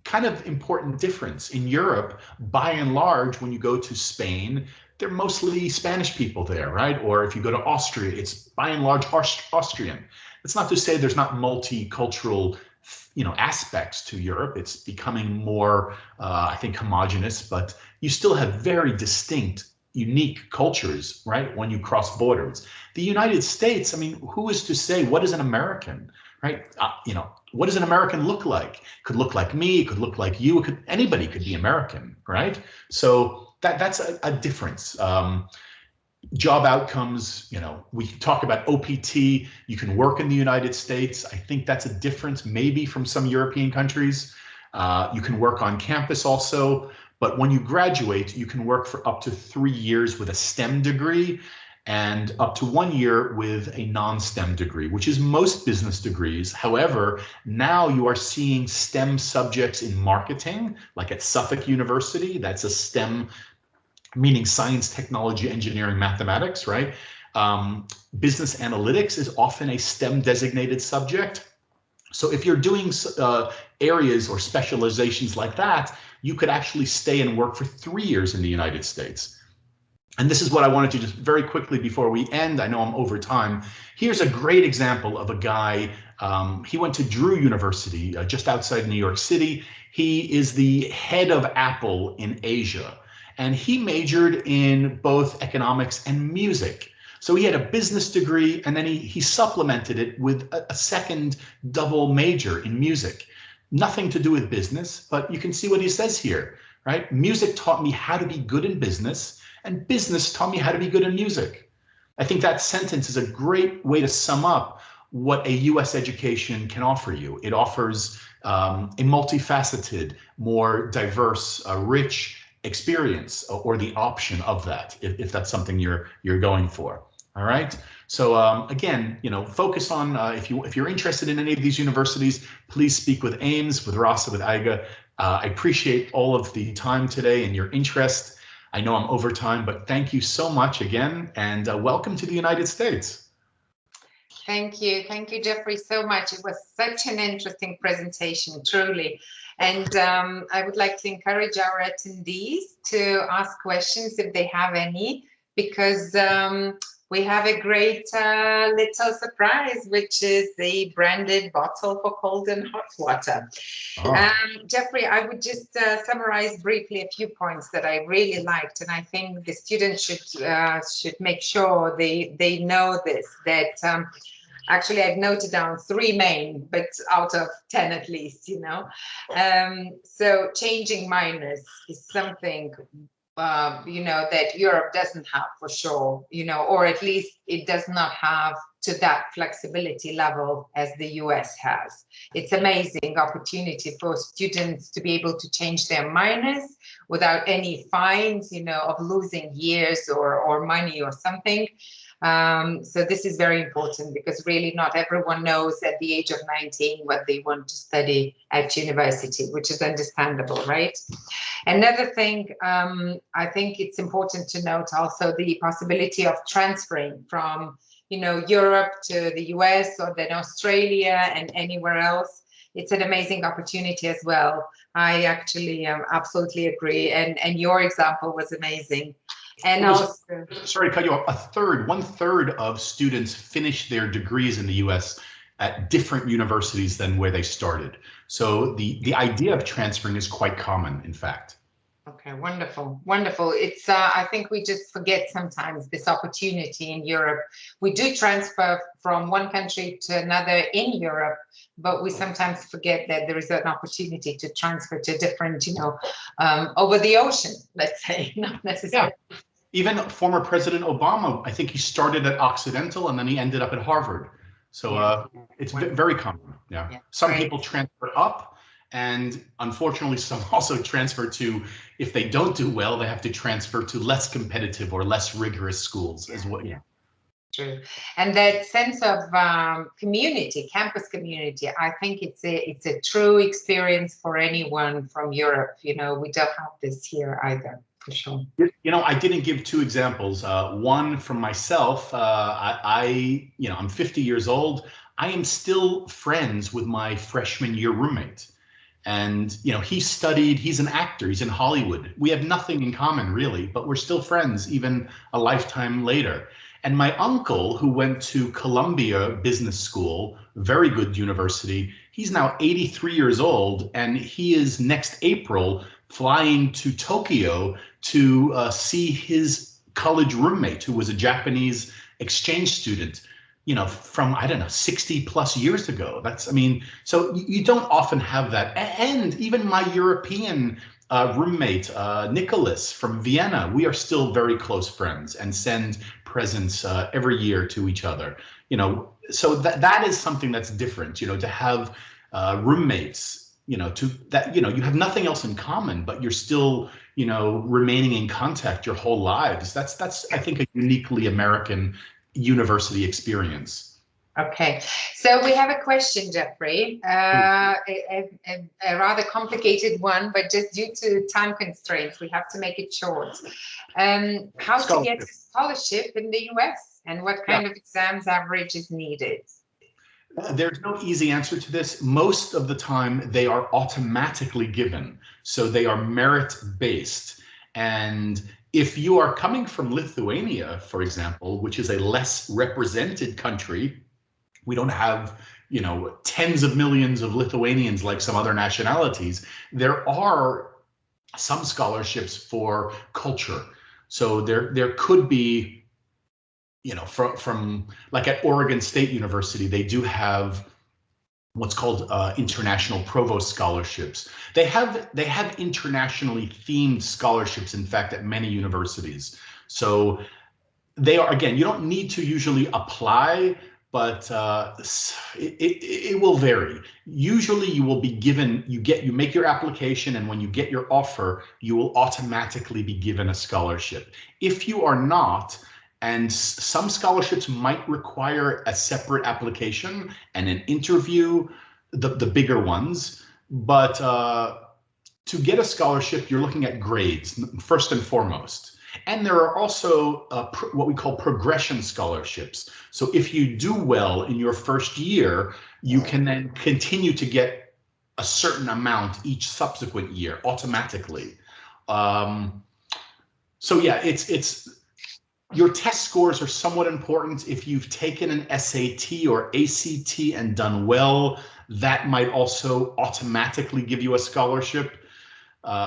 kind of important difference. In Europe, by and large, when you go to Spain, they're mostly Spanish people there, right? Or if you go to Austria, it's by and large Austrian. It's not to say there's not multicultural, you know, aspects to Europe. It's becoming more, I think, homogenous, but you still have very distinct, unique cultures, right? When you cross borders. The United States, I mean, who is to say what is an American, right? You know, what does an American look like? Could look like me, could look like you, anybody could be American, right? So that's a difference. Job outcomes, you know, we talk about OPT, you can work in the United States. I think that's a difference maybe from some European countries. You can work on campus also, but when you graduate, you can work for up to 3 years with a STEM degree and up to 1 year with a non-STEM degree, which is most business degrees. However, now you are seeing STEM subjects in marketing, like at Suffolk University. That's a STEM, meaning science, technology, engineering, mathematics, right? Business analytics is often a STEM designated subject. So if you're doing areas or specializations like that, you could actually stay and work for 3 years in the United States. And this is what I wanted to just very quickly before we end. I know I'm over time. Here's a great example of a guy. He went to Drew University just outside New York City. He is the head of Apple in Asia. And he majored in both economics and music. So he had a business degree, and then he supplemented it with a second double major in music. Nothing to do with business, but you can see what he says here, right? Music taught me how to be good in business, and business taught me how to be good in music. I think that sentence is a great way to sum up what a US education can offer you. It offers a multifaceted, more diverse, rich experience, or the option of that, if that's something you're going for. All right. So again, you know, focus on if you're interested in any of these universities, please speak with Ames, with Rasa, with Aiga. I appreciate all of the time today and your interest. I know I'm over time, but thank you so much again, and welcome to the United States. Thank you, Jeffrey, so much. It was such an interesting presentation, truly. And I would like to encourage our attendees to ask questions if they have any, because we have a great little surprise, which is the branded bottle for cold and hot water. Oh. Jeffrey, I would just summarize briefly a few points that I really liked, and I think the students should make sure they know this, that actually I've noted down 3 main, but out of 10 at least, you know. So changing minors is something that Europe doesn't have for sure, or at least it does not have to that flexibility level as the US has. It's amazing opportunity for students to be able to change their minors without any fines, of losing years or money or something. So this is very important because really not everyone knows at the age of 19 what they want to study at university, which is understandable, right? Another thing, I think it's important to note also the possibility of transferring from, Europe to the US or then Australia and anywhere else. It's an amazing opportunity as well. I actually absolutely agree. And your example was amazing. And also, sorry to cut you off. 1/3 of students finish their degrees in the US at different universities than where they started. So the idea of transferring is quite common, in fact. Okay, wonderful, wonderful. It's I think we just forget sometimes this opportunity in Europe. We do transfer from one country to another in Europe, but we sometimes forget that there is an opportunity to transfer to different, over the ocean, let's say, not necessarily. Yeah. Even former President Obama, I think he started at Occidental and then he ended up at Harvard. So it's very common. Yeah. Some people transfer up, and unfortunately, some also transfer to, if they don't do well, they have to transfer to less competitive or less rigorous schools as well. Yeah. True. And that sense of community, campus community, I think it's a true experience for anyone from Europe. We don't have this here either. For sure. I didn't give two examples. One from myself. I'm 50 years old. I am still friends with my freshman year roommate. And, he's an actor. He's in Hollywood. We have nothing in common, really, but we're still friends, even a lifetime later. And my uncle, who went to Columbia Business School, very good university, he's now 83 years old, and he is next April flying to Tokyo to see his college roommate, who was a Japanese exchange student, from, 60 plus years ago. So you don't often have that. And even my European roommate, Nicholas from Vienna, we are still very close friends and send presents every year to each other. So that is something that's different, to have roommates, you have nothing else in common, but you're still, remaining in contact your whole lives. That's I think, a uniquely American university experience. Okay, so we have a question, Jeffrey, a rather complicated one, but just due to time constraints, we have to make it short. How to get a scholarship in the US and what kind of exams average is needed? There's no easy answer to this. Most of the time, they are automatically given. So they are merit-based. And if you are coming from Lithuania, for example, which is a less represented country, we don't have, tens of millions of Lithuanians like some other nationalities. There are some scholarships for culture. So there could be, from like at Oregon State University, they do have what's called international provost scholarships. They have internationally themed scholarships, in fact, at many universities. So they are, again, you don't need to usually apply, but it will vary. Usually you will be given, you make your application, and when you get your offer, you will automatically be given a scholarship. If you are not, and some scholarships might require a separate application and an interview, the bigger ones. But to get a scholarship, you're looking at grades, first and foremost. And there are also what we call progression scholarships. So if you do well in your first year, you can then continue to get a certain amount each subsequent year automatically. So yeah, it's your test scores are somewhat important. If you've taken an SAT or ACT and done well, that might also automatically give you a scholarship.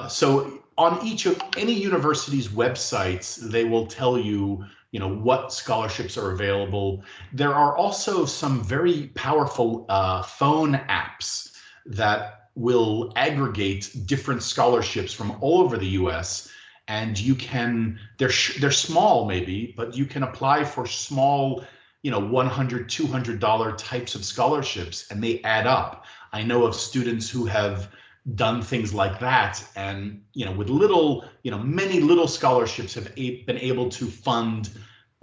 So on each of any university's websites, they will tell you, what scholarships are available. There are also some very powerful phone apps that will aggregate different scholarships from all over the US. and you can, they're small maybe, but you can apply for small, $100, $200 types of scholarships, and they add up. I know of students who have done things like that, and with little, many little scholarships have been able to fund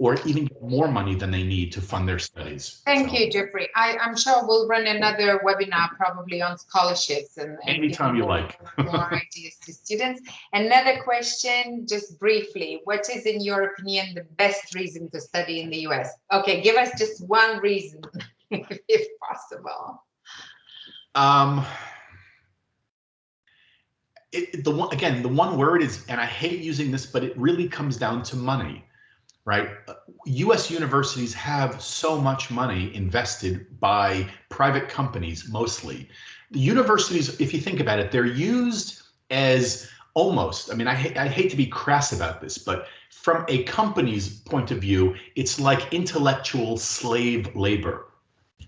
or even get more money than they need to fund their studies. Thank you, Jeffrey. I'm sure we'll run another webinar probably on scholarships and anytime you like. More ideas to students. Another question, just briefly, what is, in your opinion, the best reason to study in the US? Okay, give us just one reason, if possible. The one word is, and I hate using this, but it really comes down to money. Right? US universities have so much money invested by private companies mostly. The universities, if you think about it, they're used as almost, I hate to be crass about this, but from a company's point of view, it's like intellectual slave labor,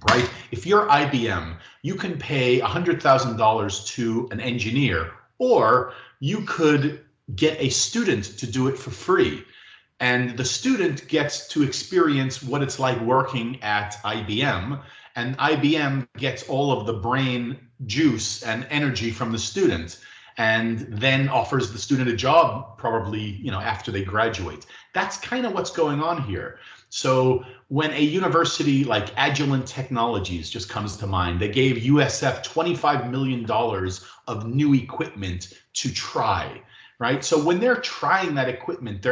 right? If you're IBM, you can pay $100,000 to an engineer, or you could get a student to do it for free. And the student gets to experience what it's like working at IBM, and IBM gets all of the brain juice and energy from the student, and then offers the student a job probably, after they graduate. That's kind of what's going on here. So when a university like Agilent Technologies just comes to mind, they gave USF $25 million of new equipment to try, right? So when they're trying that equipment,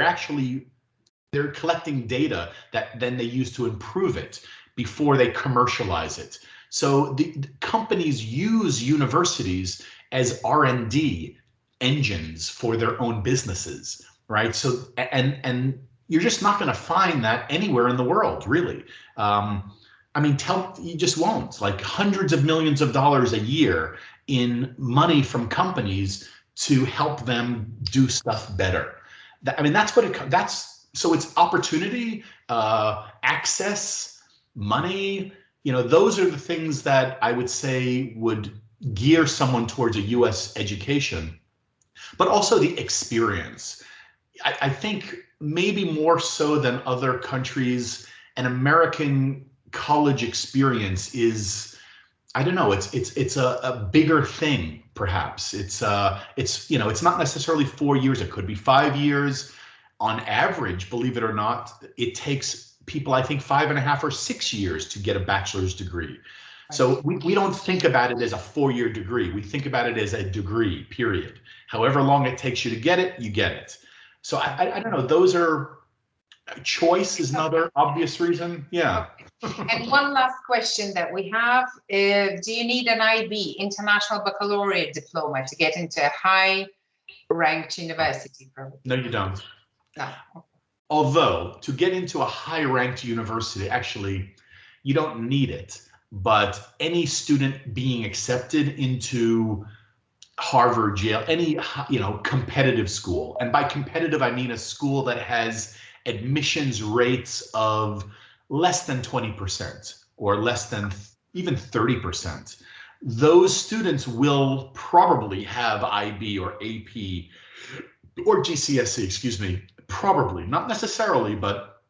they're collecting data that then they use to improve it before they commercialize it. So the companies use universities as R&D engines for their own businesses, right? So, and you're just not going to find that anywhere in the world, really. You just won't. Like hundreds of millions of dollars a year in money from companies to help them do stuff better. So it's opportunity, access, money, those are the things that I would say would gear someone towards a US education, but also the experience. I think maybe more so than other countries, an American college experience is, I don't know, it's a bigger thing, perhaps. It's not necessarily 4 years, it could be 5 years. On average, believe it or not, it takes people, I think, 5.5 or 6 years to get a bachelor's degree. So we don't think about it as a 4-year degree. We think about it as a degree, period. However long it takes you to get it, you get it. So I don't know, those are, choice is another obvious reason. Yeah. And one last question that we have, do you need an IB, International Baccalaureate diploma, to get into a high-ranked university? Probably? No, you don't. No. Although to get into a high-ranked university, actually, you don't need it. But any student being accepted into Harvard, Yale, any competitive school, and by competitive I mean a school that has admissions rates of less than 20% or less than even 30%, those students will probably have IB or AP or GCSE, excuse me. Probably, not necessarily, but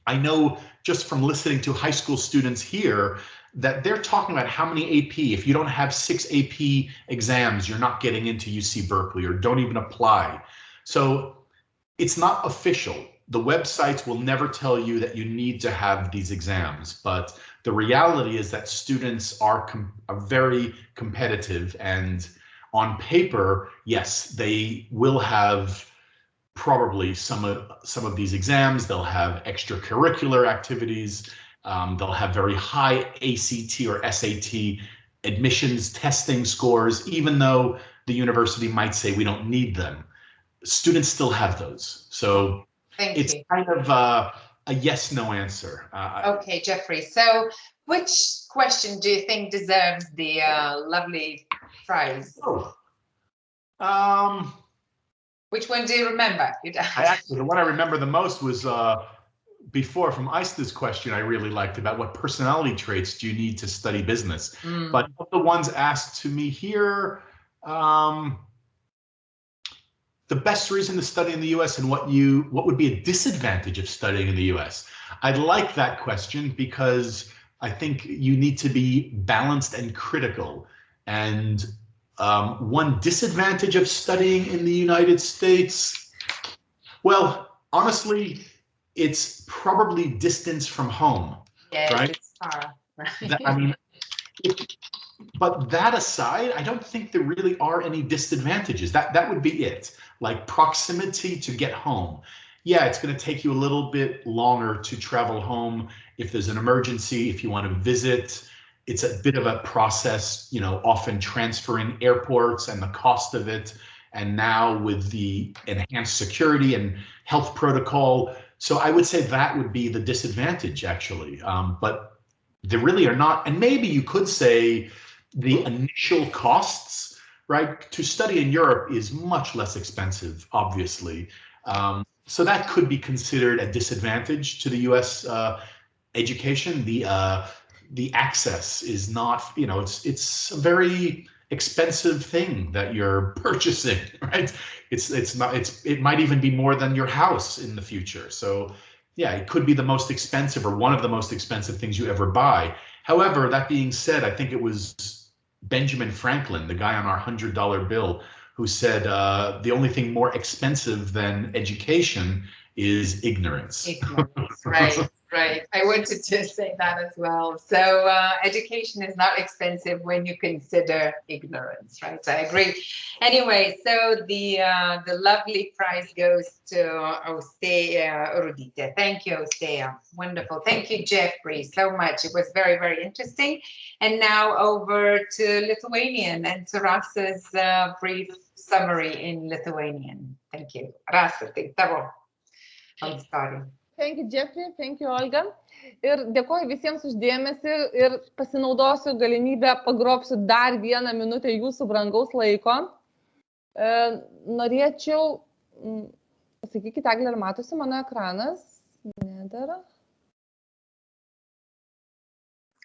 I know just from listening to high school students here that they're talking about how many AP, if you don't have 6 AP exams, you're not getting into UC Berkeley, or don't even apply. So it's not official. The websites will never tell you that you need to have these exams, but the reality is that students are very competitive, and on paper, yes, they will have probably some of these exams. They'll have extracurricular activities. They'll have very high ACT or SAT admissions testing scores, even though the university might say we don't need them. Students still have those. So it's kind of a yes/no answer. Okay, Jeffrey. So which question do you think deserves the lovely prize? Which one do you remember? The one I remember the most was before, from Ista's question, I really liked about what personality traits do you need to study business. But of the ones asked to me here, the best reason to study in the US and what would be a disadvantage of studying in the US? I'd like that question because I think you need to be balanced and critical. And one disadvantage of studying in the United States, well, honestly, it's probably distance from home. Yeah, right? it's far. I mean, but that aside, I don't think there really are any disadvantages. That would be it. Like proximity to get home. Yeah, it's going to take you a little bit longer to travel home if there's an emergency, if you want to visit. It's a bit of a process, you know, often transferring airports and the cost of it. And now with the enhanced security and health protocol. So I would say that would be the disadvantage, actually. But there really are not. And maybe you could say the initial costs, right? To study in Europe is much less expensive, obviously. So that could be considered a disadvantage to the US education. The access is not, you know, it's a very expensive thing that you're purchasing, right? It might even be more than your house in the future. So yeah, it could be the most expensive or one of the most expensive things you ever buy. However, that being said, I think it was Benjamin Franklin, the guy on our $100 bill, who said the only thing more expensive than education is ignorance. Ignorance, right, right. I wanted to say that as well. So education is not expensive when you consider ignorance, right? So I agree. Anyway, so the lovely prize goes to Ostea Rudite. Thank you, Ostea. Wonderful. Thank you, Jeffrey, so much. It was very, very interesting. And now over to Lithuanian and to Rasa's brief summary in Lithuanian. Thank you. Rasa, take tavo. I'm sorry. Thank you, Jeffrey. Thank you, Olga. Ir dėkoju visiems už dėmesį ir pasinaudosiu galimybę, pagrobsiu dar vieną minutę jūsų brangaus laiko. Norėčiau, pasakykite, Eglė, ar matosi mano ekranas? Nedara.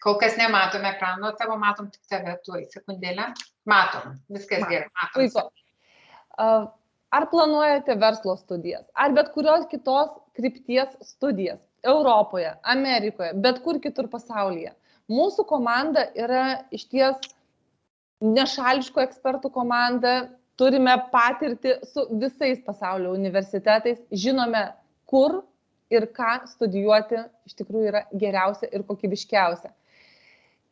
Kol kas nematom ekrano, tavo matom tik tave, tuoj, sekundėlę. Matom, viskas gerai. Puiku. Ar planuojate verslo studijas, ar bet kurios kitos krypties studijas Europoje, Amerikoje, bet kur kitur pasaulyje? Mūsų komanda yra išties nešališkų ekspertų komanda, turime patirtį su visais pasaulio universitetais, žinome, kur ir ką studijuoti iš tikrųjų yra geriausia ir kokybiškiausia.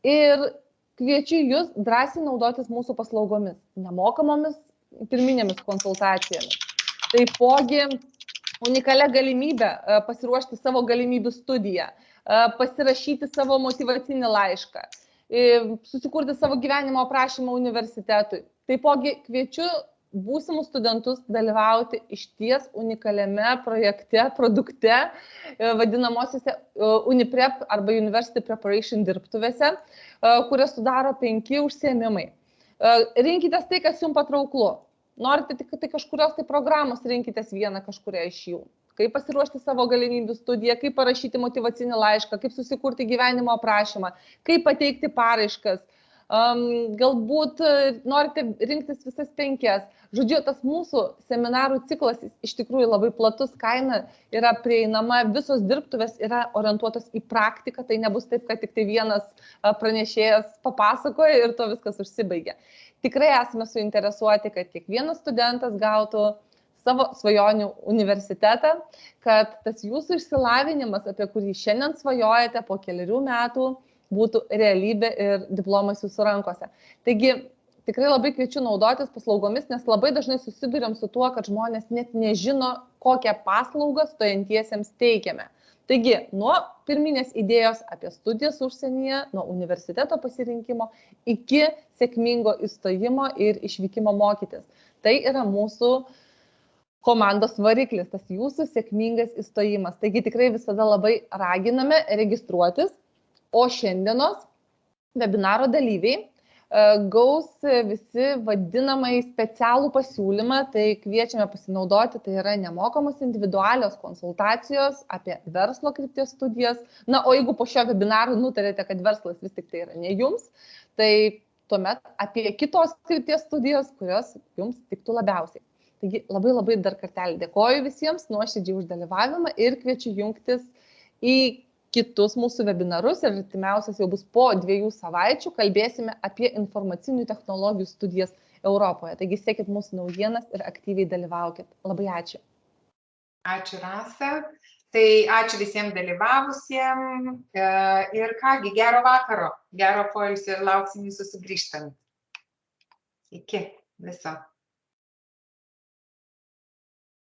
Ir kviečiu jūs drąsiai naudotis mūsų paslaugomis, nemokamomis pirminėmis konsultacijomis. Taipogi unikalia galimybė pasiruošti savo galimybių studiją, pasirašyti savo motyvacinį laišką, susikurti savo gyvenimo aprašymą universitetui. Taipogi kviečiu būsimus studentus dalyvauti išties unikaliame projekte, produkte, vadinamosiose Uniprep arba University Preparation dirbtuvėse, kurias sudaro 5 užsiėmimai. Rinkitės tai, kas jums patrauklu. Norite tik kažkurios tai programos, rinkitės vieną kažkurią iš jų. Kaip pasiruošti savo galimybių studiją, kaip parašyti motyvacinį laišką, kaip susikurti gyvenimo aprašymą, kaip pateikti paraiškas. Galbūt norite rinktis visas 5. Žodžiu, tas mūsų seminarų ciklas iš tikrųjų labai platus, kaina yra prieinama, visos dirbtuvės yra orientuotos į praktiką, tai nebus taip, kad tik tai vienas pranešėjas papasakoja ir to viskas užsibaigia. Tikrai esame suinteresuoti, kad kiekvienas studentas gautų savo svajonių universitetą, kad tas jūsų išsilavinimas, apie kurį šiandien svajojate po 4 metų, būtų realybė ir diplomas jūsų rankose. Taigi, tikrai labai kviečiu naudotis paslaugomis, nes labai dažnai susiduriam su tuo, kad žmonės net nežino, kokią paslaugą stojantiesiems teikiame. Taigi, nuo pirminės idėjos apie studijas užsienyje, nuo universiteto pasirinkimo iki sėkmingo įstojimo ir išvykimo mokytis. Tai yra mūsų komandos variklis, tas jūsų sėkmingas įstojimas. Taigi, tikrai visada labai raginame registruotis. O šiandienos webinaro dalyviai gaus visi vadinamai specialų pasiūlymą, tai kviečiame pasinaudoti, tai yra nemokamos individualios konsultacijos apie verslo krypties studijas. Na, o jeigu po šio webinaro nutarėte, kad verslas vis tik tai yra ne jums, tai tuomet apie kitos krypties studijas, kurios jums tiktų labiausiai. Taigi labai dar kartelį dėkoju visiems nuoširdžiai už dalyvavimą ir kviečiu jungtis į kitus mūsų webinarus ir artimiausias jau bus po 2 savaičių, kalbėsime apie informacinių technologijų studijas Europoje. Taigi sekit mūsų naujienas ir aktyviai dalyvaukit. Labai ačiū. Ačiū, Rasa. Tai ačiū visiems dalyvavusiems ir kągi, gero vakaro, gero poilsio ir lauksim jūsų sugrįžtant. Iki viso.